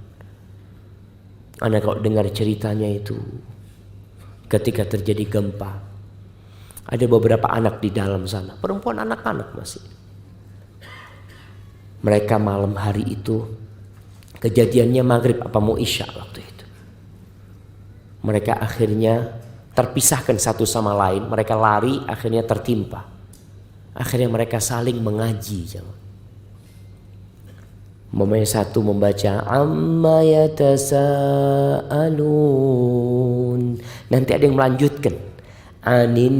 Anda kalau dengar ceritanya itu, ketika terjadi gempa, ada beberapa anak di dalam sana, perempuan anak-anak masih. Mereka malam hari itu, kejadiannya maghrib apa mau isya waktu itu. Mereka akhirnya terpisahkan satu sama lain, mereka lari akhirnya tertimpa. Akhirnya mereka saling mengaji. Momennya satu membaca amma yatasaalun. Nanti ada yang melanjutkan anin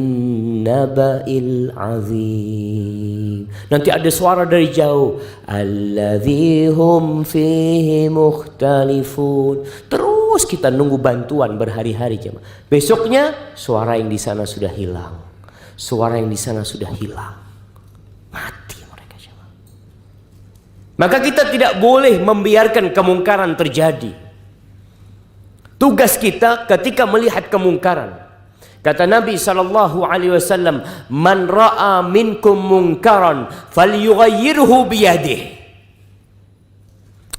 naba'il azim. Nanti ada suara dari jauh alladzi hum fihi mukhtalifun. Terus kita nunggu bantuan berhari-hari jemaah. Besoknya suara yang di sana sudah hilang. Suara yang di sana sudah hilang. Mati mereka jemaah. Maka kita tidak boleh membiarkan kemungkaran terjadi. Tugas kita ketika melihat kemungkaran, kata Nabi SAW, man ra'a minkum munkaran falyughayyirhu biyadihi,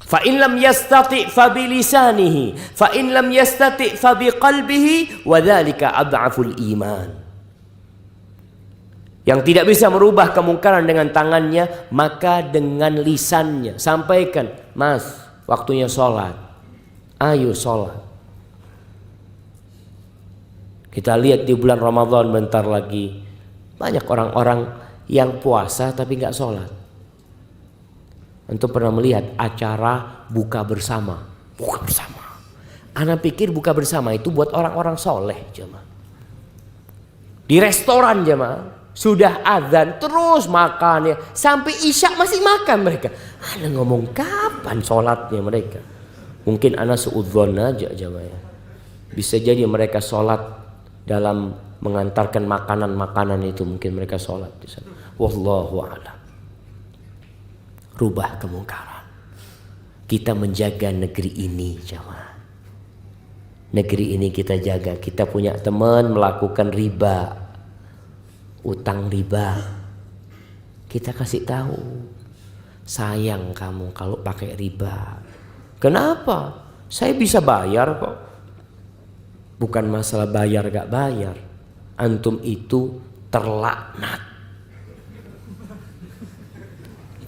fa in lam yastati' fa bilisanihi, fa in lam yastati' fa biqalbihi, wa dzalika ad'aful iman. Yang tidak bisa merubah kemungkaran dengan tangannya, maka dengan lisannya. Sampaikan, mas, waktunya sholat. Ayo sholat. Kita lihat di bulan Ramadan bentar lagi, banyak orang-orang yang puasa tapi nggak sholat. Antum pernah melihat acara buka bersama? Buka bersama. Ana pikir buka bersama itu buat orang-orang soleh jemaah. Di restoran jemaah. Sudah azan terus makan ya, sampai isya masih makan mereka. Ana ngomong kapan sholatnya mereka? Mungkin ana suudzon aja jamaah. Bisa jadi mereka sholat dalam mengantarkan makanan-makanan itu, mungkin mereka sholat di sana. Wallahu a'lam. Rubah kemungkaran. Kita menjaga negeri ini jamaah. Negeri ini kita jaga. Kita punya teman melakukan riba, utang riba, kita kasih tahu, sayang kamu kalau pakai riba. Kenapa? Saya bisa bayar kok. Bukan masalah bayar gak bayar, antum itu terlaknat.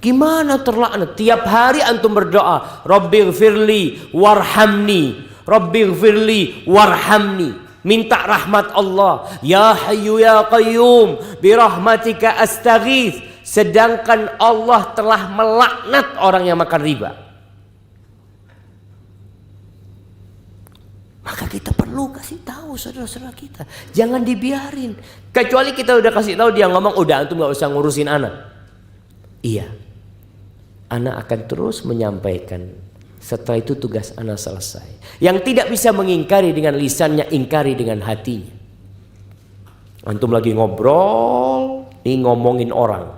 Gimana terlaknat? Tiap hari antum berdoa, Rabbighfirli warhamni, Rabbighfirli warhamni. Minta rahmat Allah. Ya Hayyu Ya Qayyum birahmatika astaghits. Sedangkan Allah telah melaknat orang yang makan riba. Maka kita perlu kasih tahu saudara-saudara kita. Jangan dibiarin. Kecuali kita udah kasih tahu, dia ngomong udah antum gak usah ngurusin anak. Iya, anak akan terus menyampaikan. Setelah itu tugas anak selesai. Yang tidak bisa mengingkari dengan lisannya, ingkari dengan hatinya. Antum lagi ngobrol, nih ngomongin orang.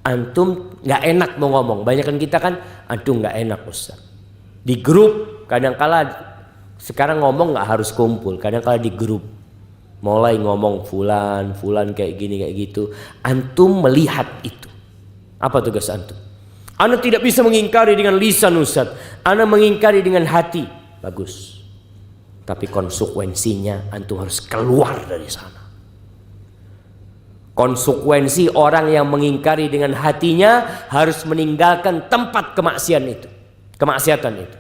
Antum nggak enak mau ngomong. Banyakan kita kan, antum nggak enak Ustaz. Di grup kadangkala sekarang ngomong nggak harus kumpul. Kadangkala di grup mulai ngomong fulan kayak gini kayak gitu. Antum melihat itu. Apa tugas antum? Anda tidak bisa mengingkari dengan lisan Ustaz. Anda mengingkari dengan hati. Bagus. Tapi konsekuensinya antum harus keluar dari sana. Konsekuensi orang yang mengingkari dengan hatinya harus meninggalkan tempat kemaksiatan itu.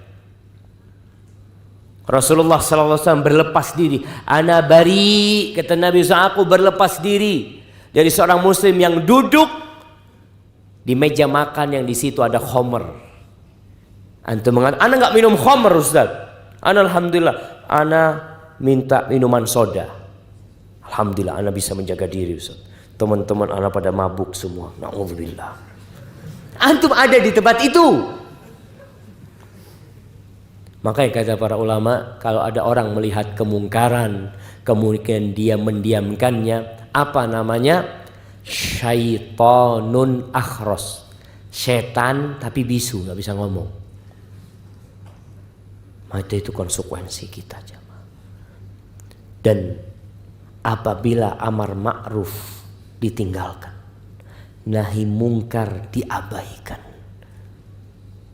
Rasulullah SAW berlepas diri. Ana bari, kata Nabi SAW, aku berlepas diri dari seorang muslim yang duduk di meja makan yang di situ ada khamr. Antum mengatakan, ana nggak minum khamr Ustaz. Ana alhamdulillah, ana minta minuman soda. Alhamdulillah, ana bisa menjaga diri Ustaz. Teman-teman ana pada mabuk semua. Na'udzubillah. Antum ada di tempat itu. Makanya kata para ulama, kalau ada orang melihat kemungkaran, kemudian dia mendiamkannya, apa namanya? Syaitonun akhros. Setan tapi bisu, nggak bisa ngomong. Maka itu konsekuensi kita, jemaah. Dan apabila amar ma'ruf ditinggalkan, nahi mungkar diabaikan,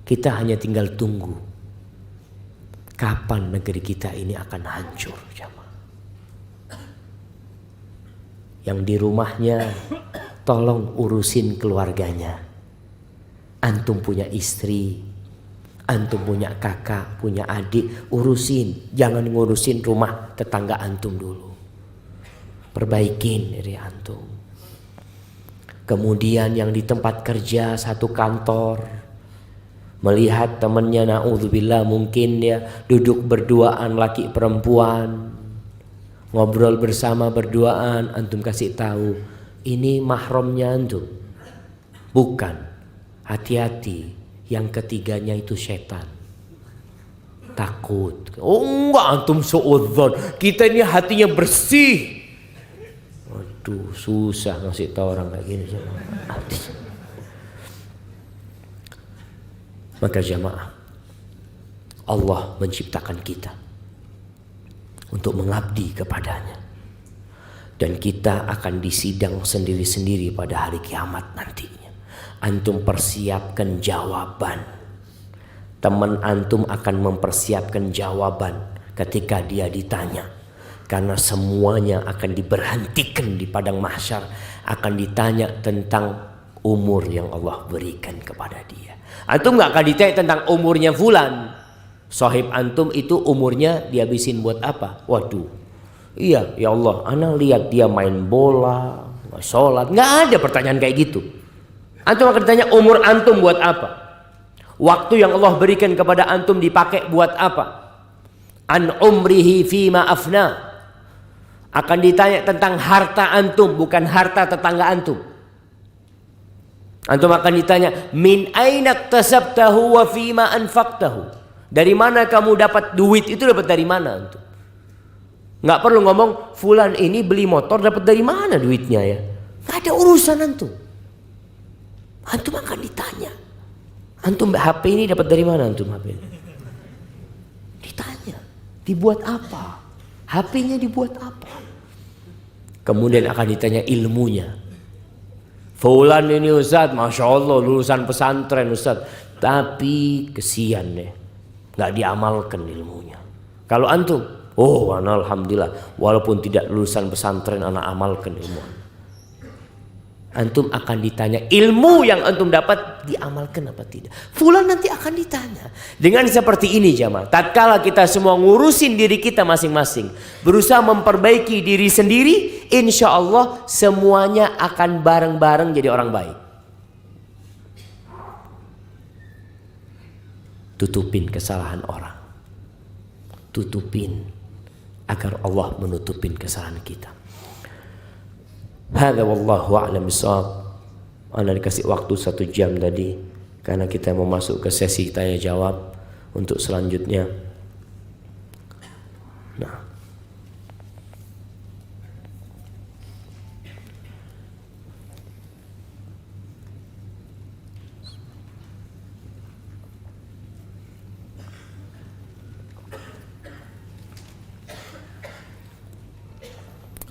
kita hanya tinggal tunggu kapan negeri kita ini akan hancur, jemaah. Yang di rumahnya tolong urusin keluarganya. Antum punya istri, antum punya kakak, punya adik, urusin. Jangan ngurusin rumah tetangga antum dulu. Perbaikin diri antum. Kemudian yang di tempat kerja satu kantor, melihat temannya, na'udzubillah, mungkin dia duduk berduaan laki perempuan, ngobrol bersama berduaan, antum kasih tahu, ini mahramnya antum. Bukan. Hati-hati, yang ketiganya itu setan. Takut. Oh enggak, antum suudzon. Kita ini hatinya bersih. Waduh, susah ngasih tahu orang kayak gini. Maka jamaah, Allah menciptakan kita untuk mengabdi kepadanya. Dan kita akan disidang sendiri-sendiri pada hari kiamat nantinya. Antum persiapkan jawaban. Teman antum akan mempersiapkan jawaban ketika dia ditanya. Karena semuanya akan diberhentikan di padang mahsyar, akan ditanya tentang umur yang Allah berikan kepada dia. Antum nggak akan ditanya tentang umurnya fulan. Sahib antum itu umurnya dihabisin buat apa? Waduh, iya ya Allah, ana lihat dia main bola, nggak sholat, nggak ada pertanyaan kayak gitu. Antum akan ditanya umur antum buat apa? Waktu yang Allah berikan kepada antum dipakai buat apa? An umrihi fima afna. Akan ditanya tentang harta antum, bukan harta tetangga antum. Antum akan ditanya, min aina iktasabtahu wa fima anfaqtahu. Dari mana kamu dapat duit itu, dapat dari mana antum? Nggak perlu ngomong fulan ini beli motor dapat dari mana duitnya ya. Nggak ada urusan antum. Antum akan ditanya. Antum HP ini dapat dari mana antum HP ini? Ditanya. Dibuat apa? HP-nya dibuat apa? Kemudian akan ditanya ilmunya. Fulan ini Ustaz, Masya Allah lulusan pesantren Ustaz. Tapi kesian deh, gak diamalkan ilmunya. Kalau antum, oh alhamdulillah, walaupun tidak lulusan pesantren anak amalkan ilmu. Antum akan ditanya ilmu yang antum dapat diamalkan apa tidak. Fulan nanti akan ditanya. Dengan seperti ini jamaah, tatkala kita semua ngurusin diri kita masing-masing, berusaha memperbaiki diri sendiri, insya Allah semuanya akan bareng-bareng jadi orang baik. Tutupin kesalahan orang, tutupin agar Allah menutupin kesalahan kita. Hadza wallahu a'lam bishawab. Anda dikasih waktu 1 jam tadi karena kita mau masuk ke sesi tanya jawab untuk selanjutnya. Nah,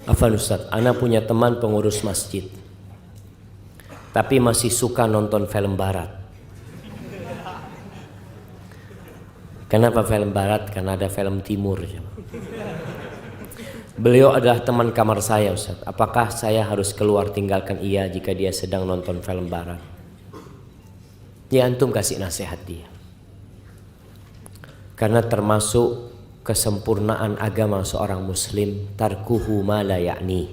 Afan Ustaz, ana punya teman pengurus masjid, tapi masih suka nonton film barat. Kenapa film barat? Karena ada film timur. Beliau adalah teman kamar saya, Ustaz. Apakah saya harus keluar tinggalkan ia jika dia sedang nonton film barat? Ya, antum kasih nasihat dia. Karena termasuk kesempurnaan agama seorang muslim, tarkuhu ma la ya'ni,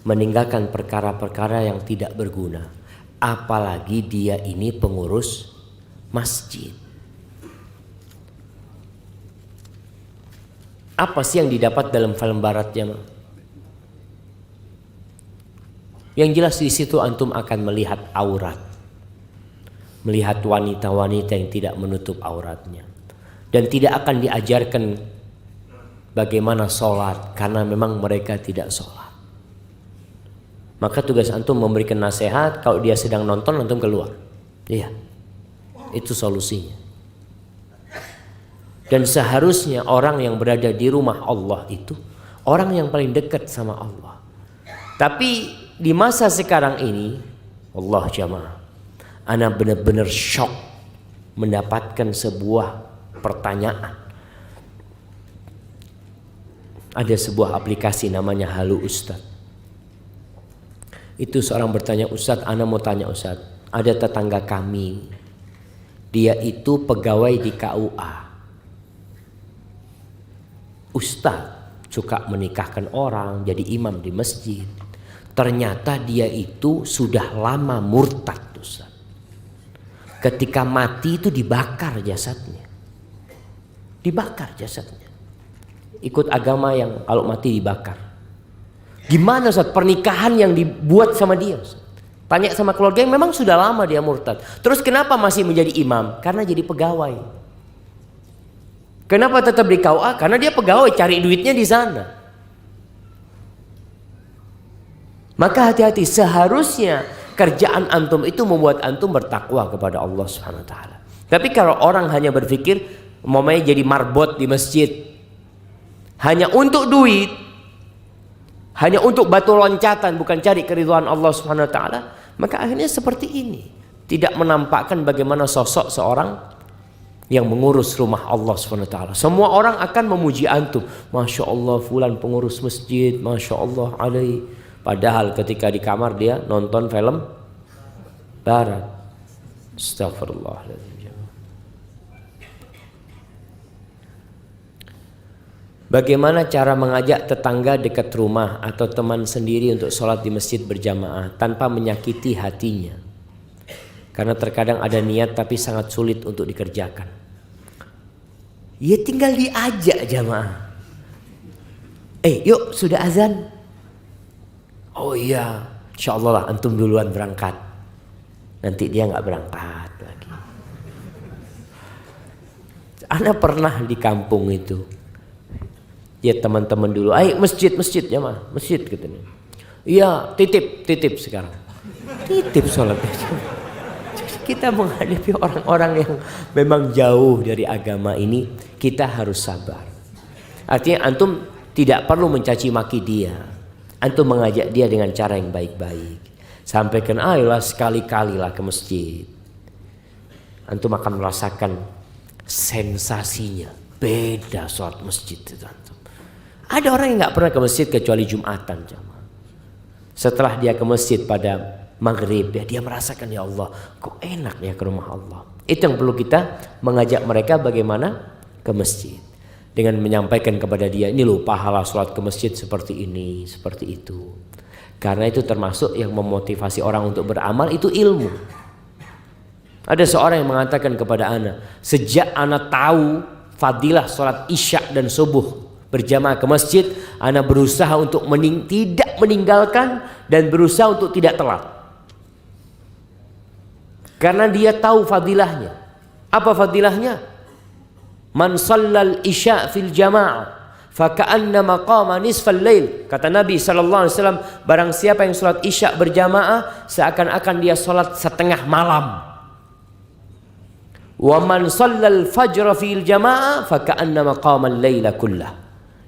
meninggalkan perkara-perkara yang tidak berguna. Apalagi dia ini pengurus masjid. Apa sih yang didapat dalam film baratnya? Yang jelas di situ antum akan melihat aurat, melihat wanita-wanita yang tidak menutup auratnya, dan tidak akan diajarkan bagaimana sholat karena memang mereka tidak sholat. Maka tugas antum memberikan nasihat. Kalau dia sedang nonton, antum keluar. Iya, itu solusinya. Dan seharusnya orang yang berada di rumah Allah itu orang yang paling dekat sama Allah. Tapi di masa sekarang ini, Allah jamaah, ana benar-benar shock mendapatkan sebuah pertanyaan. Ada sebuah aplikasi namanya Halo Ustadz. Itu seorang bertanya, Ustadz, ana mau tanya Ustadz, ada tetangga kami, dia itu pegawai di KUA. Ustadz suka menikahkan orang, jadi imam di masjid. Ternyata dia itu sudah lama murtad, Ustadz. Ketika mati itu dibakar jasadnya. Dibakar jasadnya. Ikut agama yang kalau mati dibakar. Gimana Ustadz pernikahan yang dibuat sama dia, Ustadz? Tanya sama keluarga yang memang sudah lama dia murtad. Terus kenapa masih menjadi imam? Karena jadi pegawai. Kenapa tetap di KUA? Karena dia pegawai, cari duitnya di sana. Maka hati-hati, seharusnya kerjaan antum itu membuat antum bertakwa kepada Allah Subhanahu wa taala. Tapi kalau orang hanya berpikir umpamanya jadi marbot di masjid, hanya untuk duit, hanya untuk batu loncatan, bukan cari keridhaan Allah Subhanahu wa taala, maka akhirnya seperti ini. Tidak menampakkan bagaimana sosok seorang yang mengurus rumah Allah SWT. Semua orang akan memuji antum. Masya Allah fulan pengurus masjid, Masya Allah alaih. Padahal ketika di kamar dia nonton film barat. Astagfirullahaladzim. Bagaimana cara mengajak tetangga dekat rumah atau teman sendiri untuk sholat di masjid berjamaah tanpa menyakiti hatinya? Karena terkadang ada niat tapi sangat sulit untuk dikerjakan. Ya tinggal diajak jamaah. Yuk sudah azan. Oh iya, insya Allah lah antum duluan berangkat. Nanti dia nggak berangkat lagi. Ana pernah di kampung itu. Ya teman-teman dulu, ayo masjid jamaah, masjid katanya. Iya titip sekarang. Titip sholatnya. Kita menghadapi orang-orang yang memang jauh dari agama ini, kita harus sabar. Artinya antum tidak perlu mencaci maki dia. Antum mengajak dia dengan cara yang baik-baik. Sampaikan, ayolah sekali-kalilah ke masjid. Antum akan merasakan sensasinya. Beda sholat masjid itu antum. Ada orang yang nggak pernah ke masjid kecuali Jumatan. Setelah dia ke masjid pada maghrib, dia merasakan, ya Allah, kok enak ya ke rumah Allah. Itu yang perlu kita mengajak mereka bagaimana ke masjid. Dengan menyampaikan kepada dia, ini loh pahala sholat ke masjid seperti ini, seperti itu. Karena itu termasuk yang memotivasi orang untuk beramal, itu ilmu. Ada seorang yang mengatakan kepada ana, sejak ana tahu fadilah sholat isya dan subuh berjamaah ke masjid, ana berusaha untuk tidak meninggalkan dan berusaha untuk tidak telat. Karena dia tahu fadilahnya. Apa fadilahnya? Man shallal isya fil jamaah faka'annama qama nisfal lail. Kata Nabi SAW, barang siapa yang sholat isya berjamaah seakan-akan dia sholat setengah malam. Wa man shallal fajr fil jamaah faka'annama qama al-laila kullah.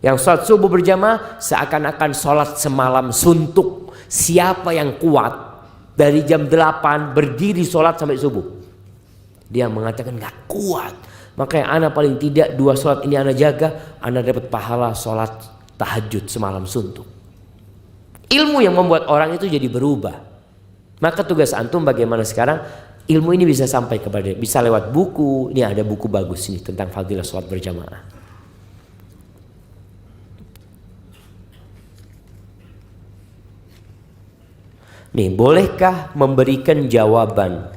Yang sholat subuh berjamaah seakan-akan sholat semalam suntuk. Siapa yang kuat dari jam 8 berdiri sholat sampai subuh? Dia mengatakan gak kuat. Makanya ana paling tidak 2 sholat ini ana jaga, ana dapat pahala sholat tahajud semalam suntuk. Ilmu yang membuat orang itu jadi berubah. Maka tugas antum bagaimana sekarang ilmu ini bisa sampai kepada, bisa lewat buku. Ini ada buku bagus ini tentang fadilah sholat berjamaah. Nih, bolehkah memberikan jawaban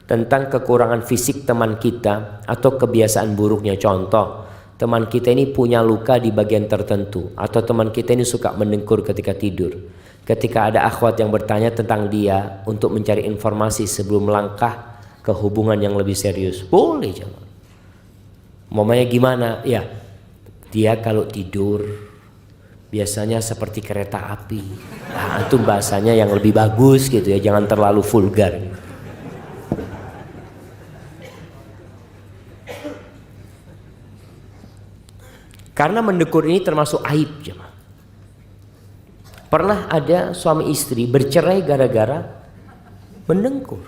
tentang kekurangan fisik teman kita atau kebiasaan buruknya? Contoh, teman kita ini punya luka di bagian tertentu, atau teman kita ini suka mendengkur ketika tidur. Ketika ada akhwat yang bertanya tentang dia untuk mencari informasi sebelum melangkah ke hubungan yang lebih serius, boleh jemaah. Momanya gimana? Ya, dia kalau tidur biasanya seperti kereta api. Nah, itu bahasanya yang lebih bagus gitu ya, jangan terlalu vulgar. Karena mendengkur ini termasuk aib jemaah. Pernah ada suami istri bercerai gara-gara mendengkur.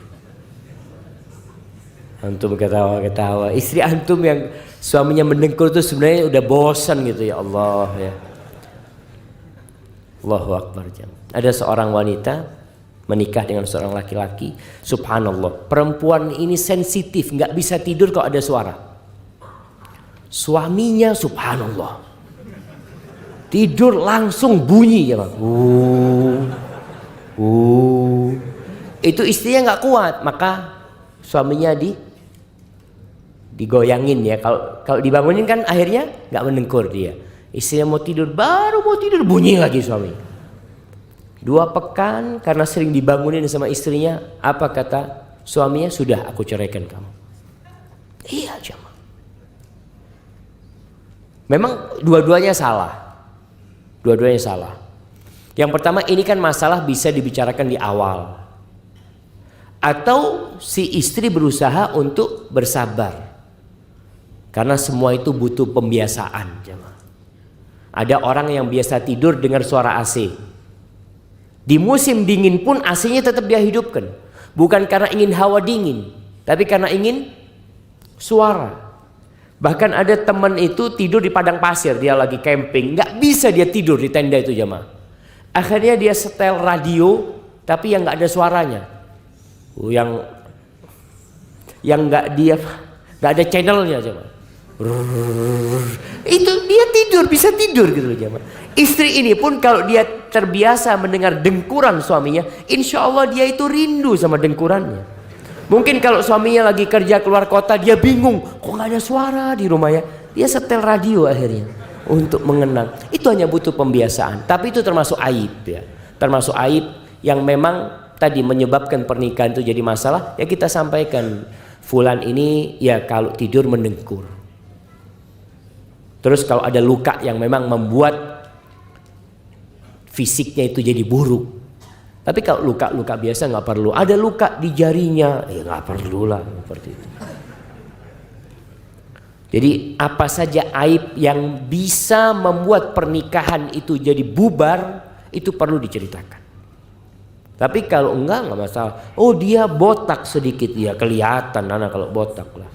Antum ketawa-ketawa. Istri antum yang suaminya mendengkur itu sebenarnya udah bosan gitu, ya Allah ya. Allahu Akbar jemaah. Ada seorang wanita menikah dengan seorang laki-laki. Subhanallah, perempuan ini sensitif, nggak bisa tidur kalau ada suara. Suaminya subhanallah tidur langsung bunyi ya bang. Itu istrinya nggak kuat, maka suaminya digoyangin ya. Kalau dibangunin kan akhirnya nggak mendengkur dia. Istrinya baru mau tidur bunyi lagi suami. 2 pekan karena sering dibangunin sama istrinya, apa kata suaminya? Sudah, aku ceraikan kamu. Iya jemaah. Memang dua-duanya salah. Dua-duanya salah. Yang pertama, ini kan masalah bisa dibicarakan di awal. Atau si istri berusaha untuk bersabar. Karena semua itu butuh pembiasaan. Ada orang yang biasa tidur dengar suara AC. Di musim dingin pun AC-nya tetap dia hidupkan. Bukan karena ingin hawa dingin, tapi karena ingin suara. Bahkan ada teman itu tidur di padang pasir, dia lagi camping, nggak bisa dia tidur di tenda itu jemaah. Akhirnya dia setel radio, tapi yang nggak ada suaranya, yang nggak ada channelnya jemaah. Itu dia tidur, bisa tidur gitu loh jemaah. Istri ini pun kalau dia terbiasa mendengar dengkuran suaminya, insya Allah dia itu rindu sama dengkurannya. Mungkin kalau suaminya lagi kerja keluar kota, dia bingung, kok nggak ada suara di rumahnya. Dia setel radio akhirnya untuk mengenang. Itu hanya butuh pembiasaan. Tapi itu termasuk aib ya. Termasuk aib yang memang tadi menyebabkan pernikahan itu jadi masalah. Ya kita sampaikan, fulan ini ya kalau tidur mendengkur. Terus kalau ada luka yang memang membuat fisiknya itu jadi buruk. Tapi kalau luka-luka biasa nggak perlu. Ada luka di jarinya, ya nggak perlu lah seperti itu. Jadi apa saja aib yang bisa membuat pernikahan itu jadi bubar, itu perlu diceritakan. Tapi kalau enggak masalah. Oh dia botak sedikit, ya kelihatan anak kalau botak lah.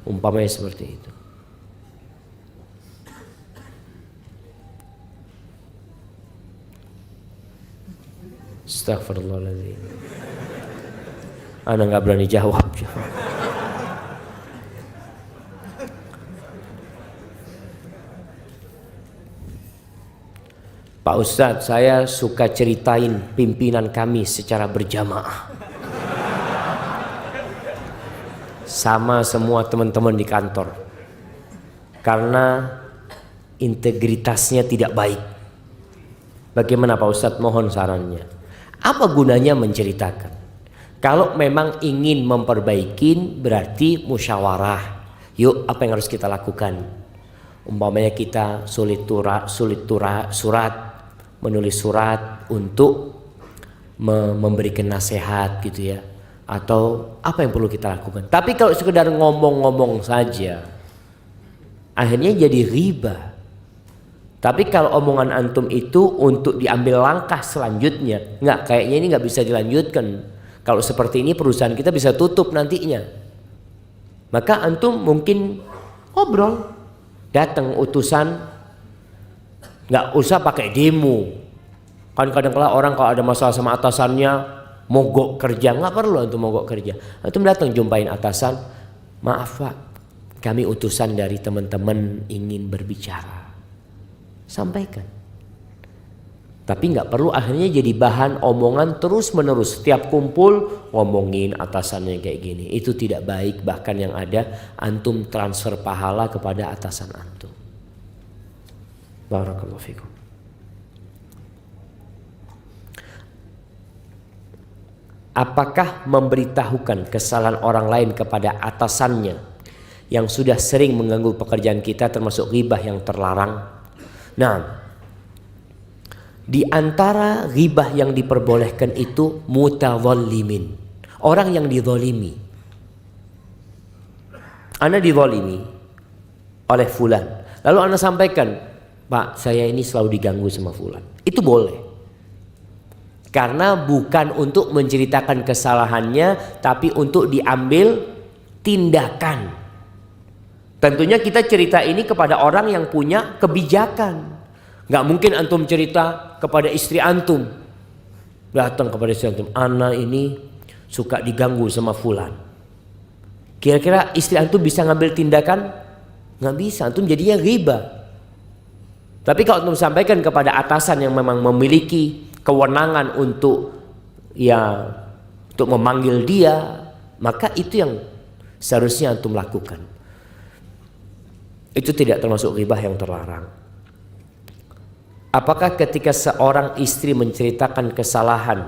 Umpamanya seperti itu. Astagfirullahaladzim. Ana nggak berani jawab. Pak Ustadz, saya suka ceritain pimpinan kami secara berjamaah sama semua teman-teman di kantor karena integritasnya tidak baik. Bagaimana Pak Ustadz? Mohon sarannya. Apa gunanya menceritakan? Kalau memang ingin memperbaiki, berarti musyawarah. Yuk, apa yang harus kita lakukan? Umpamanya kita menulis surat untuk memberikan nasihat gitu ya. Atau apa yang perlu kita lakukan? Tapi kalau sekedar ngomong-ngomong saja, akhirnya jadi riba. Tapi kalau omongan antum itu untuk diambil langkah selanjutnya, kayaknya ini nggak bisa dilanjutkan. Kalau seperti ini perusahaan kita bisa tutup nantinya. Maka antum mungkin ngobrol, datang utusan Nggak usah pakai demo. Kan kadang-kala orang kalau ada masalah sama atasannya mogok kerja, nggak perlu untuk mogok kerja. Antum datang jumpain atasan, maaf Pak, kami utusan dari teman-teman ingin berbicara. Sampaikan. Tapi nggak perlu akhirnya jadi bahan omongan terus menerus. Setiap kumpul ngomongin atasannya kayak gini. Itu tidak baik, bahkan yang ada antum transfer pahala kepada atasan antum. Barakallahu fikum. Apakah memberitahukan kesalahan orang lain kepada atasannya yang sudah sering mengganggu pekerjaan kita termasuk ghibah yang terlarang? Nah, di antara ghibah yang diperbolehkan itu mutadzallimin, orang yang dizalimi. Ana dizalimi oleh fulan, lalu ana sampaikan, Pak, saya ini selalu diganggu sama fulan. Itu boleh. Karena bukan untuk menceritakan kesalahannya, tapi untuk diambil tindakan. Tentunya kita cerita ini kepada orang yang punya kebijakan. Gak mungkin antum cerita kepada istri antum. Datang kepada istri antum, ana ini suka diganggu sama fulan. Kira-kira istri antum bisa ngambil tindakan? Gak bisa, antum jadinya ghibah. Tapi kalau antum sampaikan kepada atasan yang memang memiliki kewenangan untuk memanggil dia, maka itu yang seharusnya antum lakukan. Itu tidak termasuk ghibah yang terlarang. Apakah ketika seorang istri menceritakan kesalahan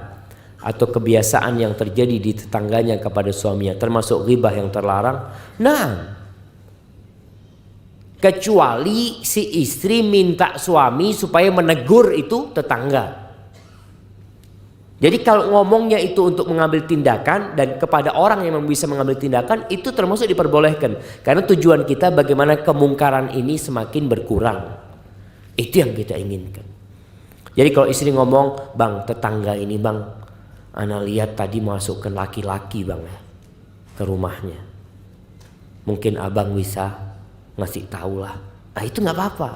atau kebiasaan yang terjadi di tetangganya kepada suaminya termasuk ghibah yang terlarang? Nah, kecuali si istri minta suami supaya menegur itu tetangga. Jadi kalau ngomongnya itu untuk mengambil tindakan dan kepada orang yang bisa mengambil tindakan, itu termasuk diperbolehkan. Karena tujuan kita bagaimana kemungkaran ini semakin berkurang. Itu yang kita inginkan. Jadi kalau istri ngomong, bang tetangga ini bang, ana lihat tadi masukkan laki-laki bang ya, ke rumahnya. Mungkin abang bisa ngasih tahu lah. Nah itu nggak apa-apa.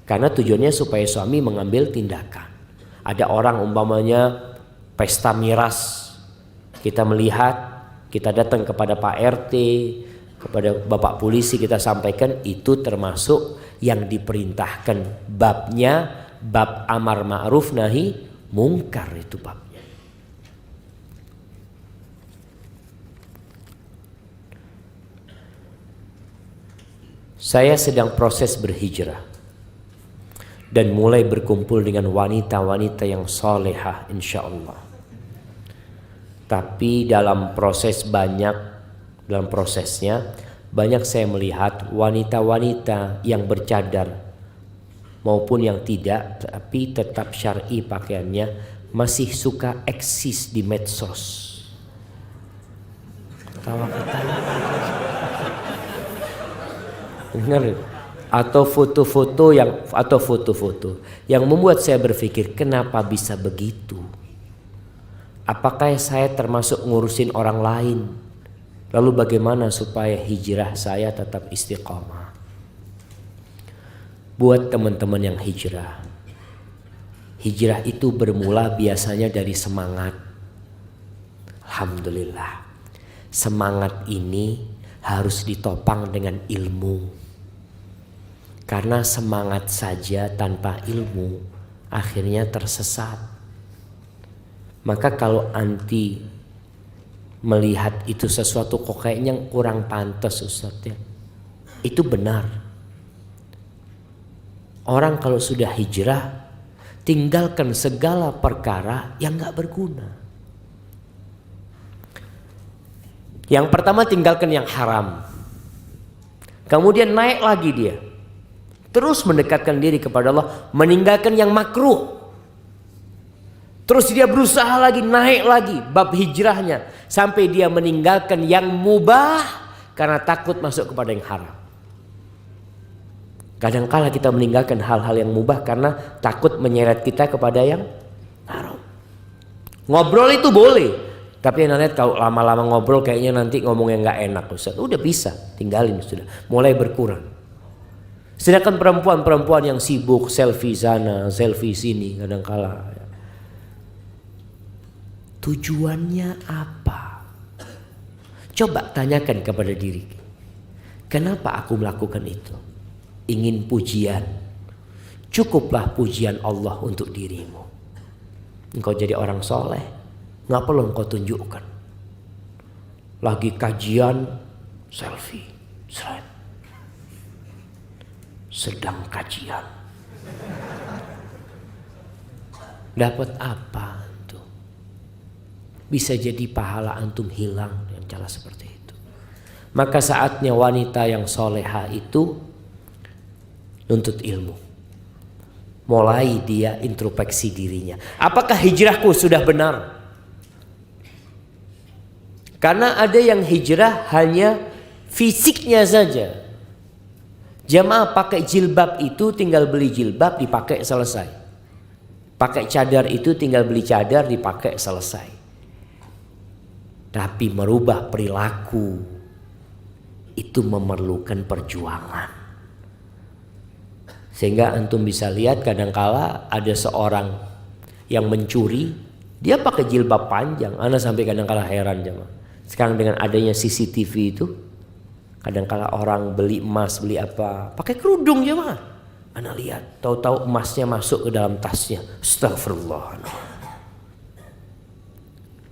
Karena tujuannya supaya suami mengambil tindakan. Ada orang umpamanya pesta miras, kita melihat, kita datang kepada Pak RT, kepada Bapak Polisi, kita sampaikan, itu termasuk yang diperintahkan. Babnya bab amar ma'ruf nahi mungkar, itu babnya. Saya sedang proses berhijrah dan mulai berkumpul dengan wanita-wanita yang solehah insya Allah. Tapi dalam prosesnya banyak saya melihat wanita-wanita yang bercadar maupun yang tidak, tapi tetap syar'i pakaiannya, masih suka eksis di medsos. Ketawa-ketawa. Dengar? Atau foto-foto yang membuat saya berpikir, kenapa bisa begitu? Apakah saya termasuk ngurusin orang lain? Lalu bagaimana supaya hijrah saya tetap istiqomah? Buat teman-teman yang hijrah itu bermula biasanya dari semangat. Alhamdulillah, semangat ini harus ditopang dengan ilmu. Karena semangat saja tanpa ilmu akhirnya tersesat. Maka kalau anti melihat itu sesuatu kok kayaknya kurang pantas Ustaz ya, itu benar. Orang kalau sudah hijrah, tinggalkan segala perkara yang gak berguna. Yang pertama, tinggalkan yang haram. Kemudian naik lagi dia, terus mendekatkan diri kepada Allah, meninggalkan yang makruh. Terus dia berusaha lagi, naik lagi bab hijrahnya, sampai dia meninggalkan yang mubah karena takut masuk kepada yang haram. Kadangkala kita meninggalkan hal-hal yang mubah karena takut menyeret kita kepada yang haram. Ngobrol itu boleh, tapi nanti kalau lama-lama ngobrol kayaknya nanti ngomong yang nggak enak Ustaz. Udah bisa, tinggalin sudah, mulai berkurang. Sedangkan perempuan-perempuan yang sibuk selfie sana, selfie sini kadangkala. Tujuannya apa? Coba tanyakan kepada diri. Kenapa aku melakukan itu? Ingin pujian. Cukuplah pujian Allah untuk dirimu. Engkau jadi orang soleh, nggak perlu engkau tunjukkan. Lagi kajian, selfie, seret. Sedang kajian. Dapat apa antum? Bisa jadi pahala antum hilang dengan cara seperti itu. Maka saatnya wanita yang soleha itu nuntut ilmu. Mulai dia introspeksi dirinya. Apakah hijrahku sudah benar? Karena ada yang hijrah hanya fisiknya saja. Jamaah pakai jilbab itu tinggal beli jilbab dipakai selesai. Pakai cadar itu tinggal beli cadar dipakai selesai. Tapi merubah perilaku itu memerlukan perjuangan. Sehingga antum bisa lihat kadangkala ada seorang yang mencuri, dia pakai jilbab panjang. Ana sampai kadangkala heran jamaah. Sekarang dengan adanya CCTV itu, kadangkala orang beli emas, beli apa, pakai kerudung jemaah. Ana lihat, tahu-tahu emasnya masuk ke dalam tasnya. Astagfirullah.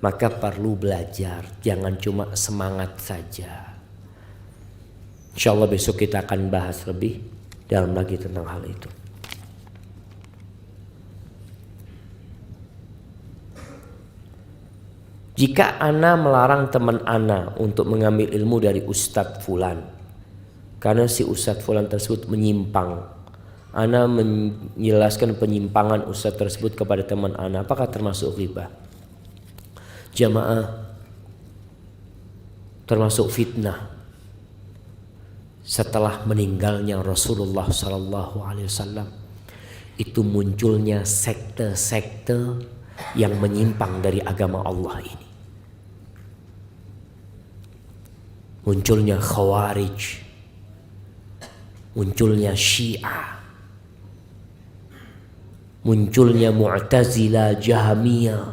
Maka perlu belajar, jangan cuma semangat saja. Insyaallah besok kita akan bahas lebih dalam lagi tentang hal itu. Jika ana melarang teman ana untuk mengambil ilmu dari Ustadz Fulan, karena si Ustadz Fulan tersebut menyimpang, ana menjelaskan penyimpangan Ustadz tersebut kepada teman ana, apakah termasuk ghibah? Jamaah, termasuk fitnah. Setelah meninggalnya Rasulullah SAW, itu munculnya sekte-sekte yang menyimpang dari agama Allah ini. Munculnya Khawarij, munculnya Syiah, munculnya Mu'tazilah, Jahmiyah,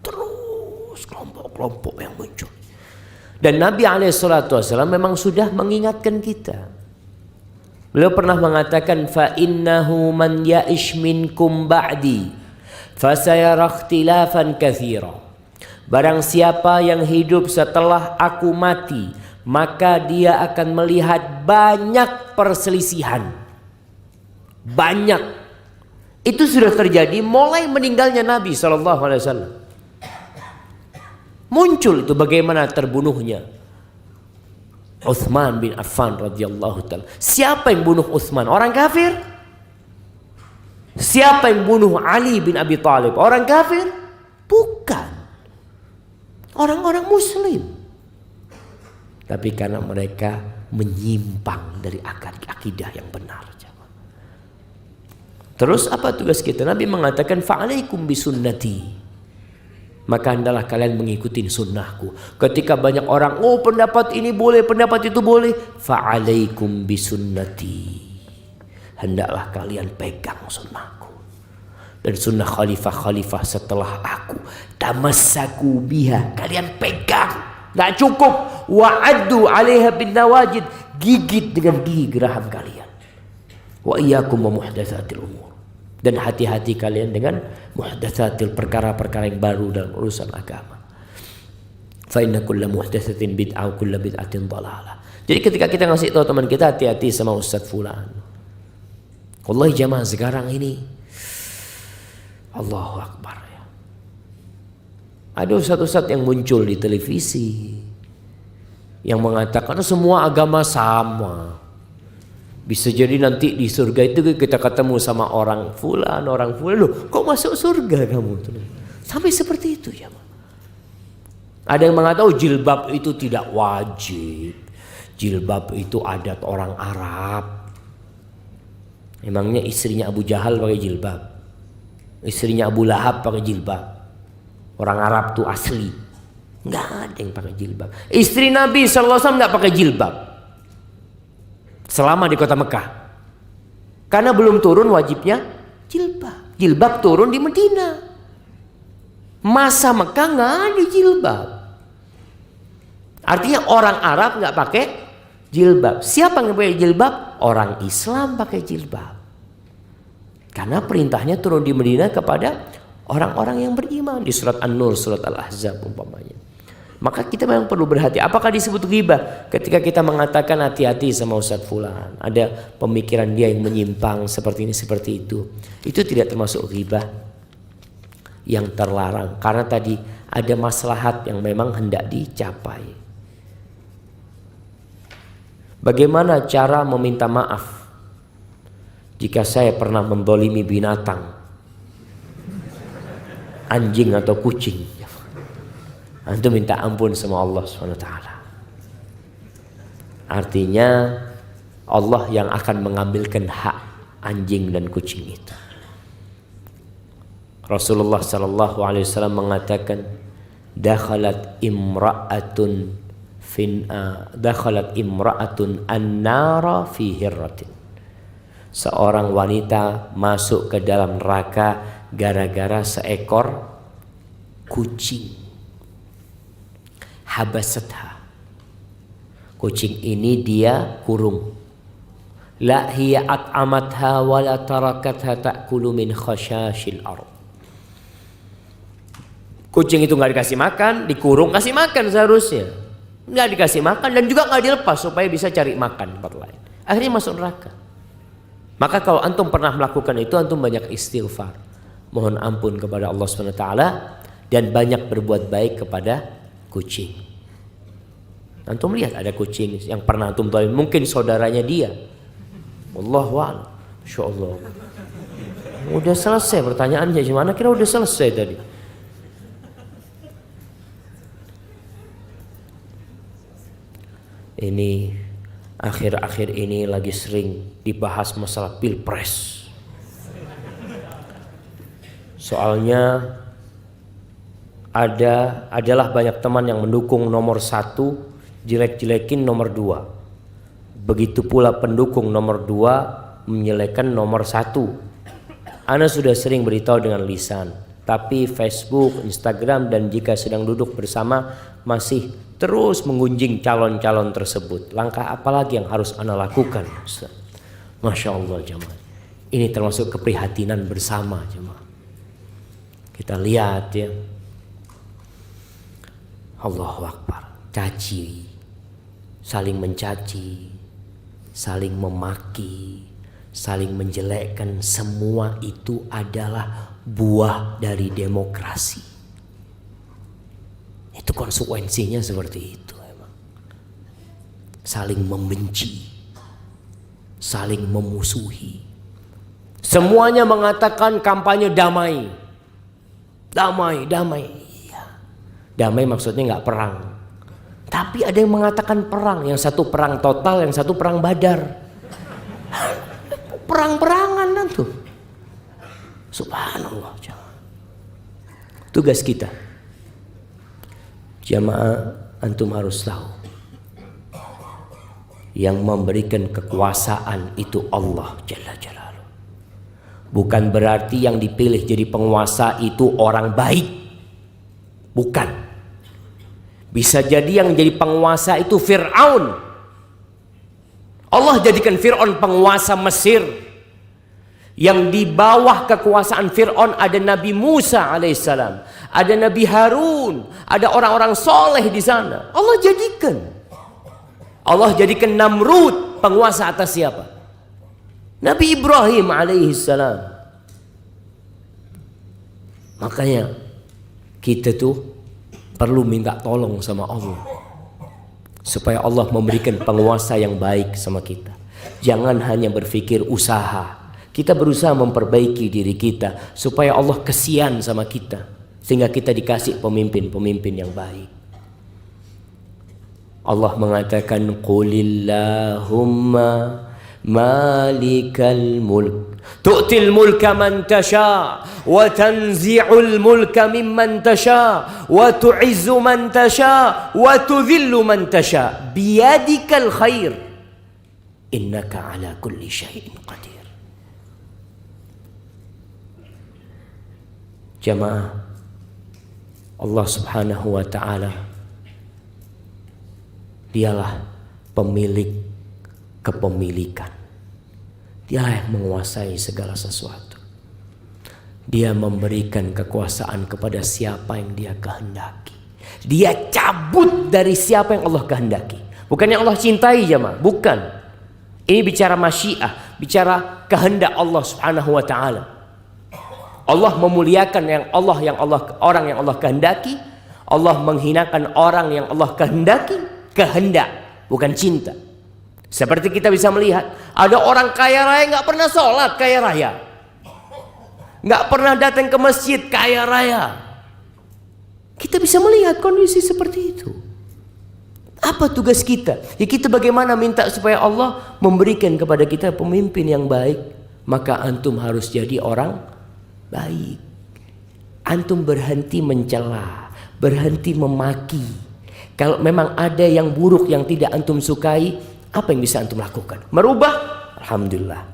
terus kelompok-kelompok yang muncul. Dan Nabi SAW memang sudah mengingatkan kita. Beliau pernah mengatakan, fa innahu man ya'ish minkum ba'di fasayara ikhtilafan katsira. Barang siapa yang hidup setelah aku mati, maka dia akan melihat banyak perselisihan. Banyak. Itu sudah terjadi mulai meninggalnya Nabi SAW. Muncul itu bagaimana terbunuhnya Utsman bin Affan radhiyallahu taala. Siapa yang bunuh Utsman? Orang kafir? Siapa yang bunuh Ali bin Abi Thalib? Orang kafir? Bukan. Orang-orang muslim. Tapi karena mereka menyimpang dari akidah yang benar. Terus apa tugas kita? Nabi mengatakan fa'alaikum bisunnati. Maka hendaklah kalian mengikuti sunnahku. Ketika banyak orang, oh pendapat ini boleh, pendapat itu boleh, fa'alaikum bisunnati. Hendaklah kalian pegang sunnahku. Dan sunnah khalifah-khalifah setelah aku. Tamassaku biha. Kalian pegang. Gak cukup. Wa'addu 'alaiha bin nawajid. Gigit dengan gigi geraham kalian. Wa iyyakum wa muhdatsatil umur. Dan hati-hati kalian dengan muhdatsatil, perkara-perkara yang baru dalam urusan agama. Fa inna kulla muhdatsatin bid'ah wa kulla bid'atin dhalalah. Jadi ketika kita ngasih tahu teman kita, hati-hati sama Ustadz Fulan. Wallahi jamaah sekarang ini Allahu Akbar ya. Ada ustadz-ustadz yang muncul di televisi yang mengatakan semua agama sama. Bisa jadi nanti di surga itu kita ketemu sama orang fulan. Loh, kok masuk surga kamu? Sampai seperti itu ya. Ada yang mengatakan jilbab itu tidak wajib. Jilbab itu adat orang Arab. Emangnya istrinya Abu Jahal pakai jilbab? Istrinya Abu Lahab pakai jilbab? Orang Arab tuh asli. Nggak ada yang pakai jilbab. Istri Nabi SAW nggak pakai jilbab selama di kota Mekah. Karena belum turun wajibnya jilbab. Jilbab turun di Medina. Masa Mekah nggak ada jilbab. Artinya orang Arab nggak pakai jilbab. Siapa yang pakai jilbab? Orang Islam pakai jilbab. Karena perintahnya turun di Medina kepada orang-orang yang beriman. Di surat An-Nur, surat Al-Ahzab umpamanya. Maka kita memang perlu berhati. Apakah disebut ghibah? Ketika kita mengatakan hati-hati sama Ustadz Fulan, ada pemikiran dia yang menyimpang seperti ini seperti itu. Itu tidak termasuk ghibah yang terlarang. Karena tadi ada maslahat yang memang hendak dicapai. Bagaimana cara meminta maaf jika saya pernah mendolimi binatang, anjing atau kucing? Antum minta ampun sama Allah SWT. Artinya Allah yang akan mengambilkan hak anjing dan kucing itu. Rasulullah SAW mengatakan, dakhalat imra'atun an-nara fi hirratin. Seorang wanita masuk ke dalam neraka gara-gara seekor kucing. Habasatha. Kucing ini dia kurung. La hiya at'amatha wa la tarakatha ta'kulu min khashashil ard. Kucing itu nggak dikasih makan, dikurung, kasih makan seharusnya. Nggak dikasih makan dan juga nggak dilepas supaya bisa cari makan tempat lain. Akhirnya masuk neraka. Maka kalau antum pernah melakukan itu, antum banyak istighfar, mohon ampun kepada Allah SWT, dan banyak berbuat baik kepada kucing. Antum lihat ada kucing yang pernah antum tahu, mungkin saudaranya dia. Wallahu a'lam. Insyaallah. Udah selesai pertanyaannya, gimana kira udah selesai tadi? Ini akhir-akhir ini lagi sering dibahas masalah pilpres. Soalnya adalah banyak teman yang mendukung nomor 1, jelek-jelekin nomor 2. Begitu pula pendukung nomor 2 menyelekan nomor 1. Ana sudah sering beritahu dengan lisan, tapi Facebook, Instagram, dan jika sedang duduk bersama masih terus menggunjing calon-calon tersebut. Langkah apa lagi yang harus ana lakukan? Masya Allah jemaah. Ini termasuk keprihatinan bersama jemaah. Kita lihat ya. Allahu Akbar. Caci, saling mencaci, saling memaki, saling menjelekkan, semua itu adalah buah dari demokrasi. Itu konsekuensinya seperti itu emang. Saling membenci, saling memusuhi. Semuanya mengatakan kampanye damai. Damai, damai. Iya. Damai maksudnya nggak perang. Tapi ada yang mengatakan perang, yang satu perang total, yang satu perang Badar. Perang-perangan tuh. Subhanallah. Tugas kita, jamaah, antum harus tahu, yang memberikan kekuasaan itu Allah Jalla Jalaluh. Bukan berarti yang dipilih jadi penguasa itu orang baik. Bukan. Bisa jadi yang jadi penguasa itu Fir'aun. Allah jadikan Fir'aun penguasa Mesir. Yang di bawah kekuasaan Fir'aun ada Nabi Musa alaihissalam, ada Nabi Harun, ada orang-orang soleh di sana. Allah jadikan Namrud penguasa atas siapa? Nabi Ibrahim alaihissalam. Makanya kita tuh perlu minta tolong sama Allah supaya Allah memberikan penguasa yang baik sama kita. Jangan hanya berpikir usaha. Kita berusaha memperbaiki diri kita supaya Allah kesian sama kita, sehingga kita dikasih pemimpin-pemimpin yang baik. Allah mengatakan, Qulillahumma malikal mulk tu'til mulka man tasha wa tanzi'ul mulka mimman tasha wa tu'izzu man tasha wa tudhillu man tasha biyadikal khair innaka ala kulli syai'in qadir. Jamaah, Allah Subhanahu wa ta'ala dialah pemilik kepemilikan. Dialah yang menguasai segala sesuatu. Dia memberikan kekuasaan kepada siapa yang dia kehendaki. Dia cabut dari siapa yang Allah kehendaki. Bukan yang Allah cintai jemaah, bukan. Ini bicara masyiah, bicara kehendak Allah Subhanahu wa ta'ala. Allah memuliakan orang yang Allah kehendaki. Allah menghinakan orang yang Allah kehendaki. Kehendak, bukan cinta. Seperti kita bisa melihat, ada orang kaya raya nggak pernah sholat, kaya raya, nggak pernah datang ke masjid, kaya raya. Kita bisa melihat kondisi seperti itu. Apa tugas kita? Ya kita bagaimana minta supaya Allah memberikan kepada kita pemimpin yang baik. Maka antum harus jadi orang baik. Antum berhenti mencela, berhenti memaki. Kalau memang ada yang buruk yang tidak antum sukai, apa yang bisa antum lakukan? Merubah? Alhamdulillah.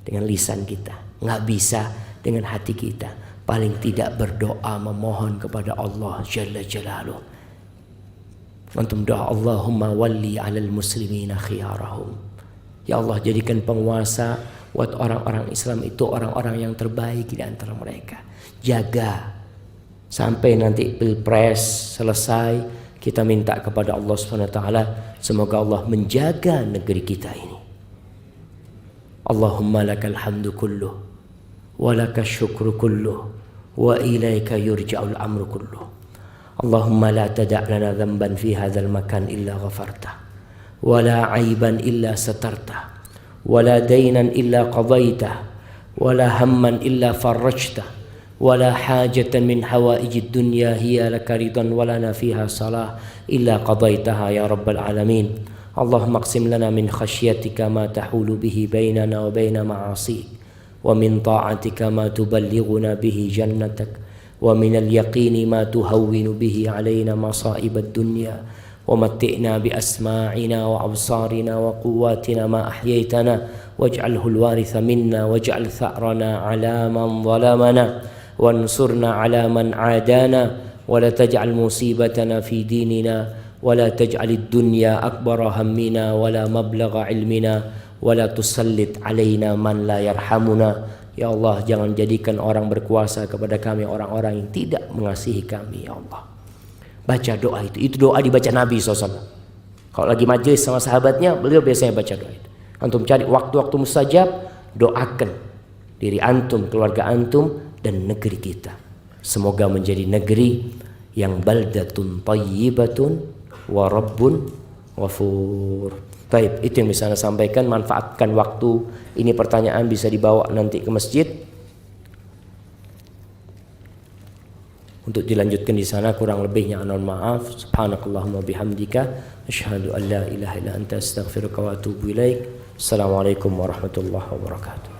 Dengan lisan kita. Nggak bisa dengan hati kita. Paling tidak berdoa memohon kepada Allah Jalla Jalaluh. Antum doa, Allahumma walli alal muslimina khiyarahum. Ya Allah, jadikan penguasa buat orang-orang Islam itu orang-orang yang terbaik di antara mereka. Jaga sampai nanti pilpres selesai, kita minta kepada Allah Subhanahu wa taala semoga Allah menjaga negeri kita ini. Allahumma lakal hamdu kulluh wa lakas syukru kulluh wa ilaika yurja'ul amru kulluh. Allahumma la tada' lana dhanban fi hadzal makan illa ghafartah wa la 'aiban illa satartah wa la daynan illa qadaitah wa la hamman illa farajtah ولا حاجة من حوائج الدنيا هي لك رضا ولنا فيها صلاح إلا قضيتها يا رب العالمين. اللهم اقسم لنا من خشيتك ما تحول به بيننا وبين معاصيك ومن طاعتك ما تبلغنا به جنتك ومن اليقين ما تهون به علينا مصائب الدنيا ومتئنا بأسماعنا وأبصارنا وقواتنا ما أحييتنا واجعله الوارث منا واجعل ثأرنا على من ظلمنا وانصرنا على من عادانا ولا تجعل مصيبتنا في ديننا ولا تجعل الدنيا أكبر همنا ولا مبلغ علمنا ولا تسلط علينا من لا يرحمنا. Ya Allah, jangan jadikan orang berkuasa kepada kami orang-orang yang tidak mengasihi kami, ya Allah. Baca doa itu doa dibaca Nabi SAW. Kalau lagi majelis sama sahabatnya, beliau biasanya baca doa itu. Antum cari waktu-waktu mustajab, doakan diri antum, keluarga antum, dan negeri kita. Semoga menjadi negeri yang baldatun tayyibatun wa rabbun ghafur. Baik, itu yang bisa saya sampaikan. Manfaatkan waktu ini, pertanyaan bisa dibawa nanti ke masjid untuk dilanjutkan di sana. Kurang lebihnya mohon maaf. Subhanakallahumma bihamdika asyhadu an la ilaha illa anta astaghfiruka wa atubu ilaik. Assalamualaikum warahmatullahi wabarakatuh.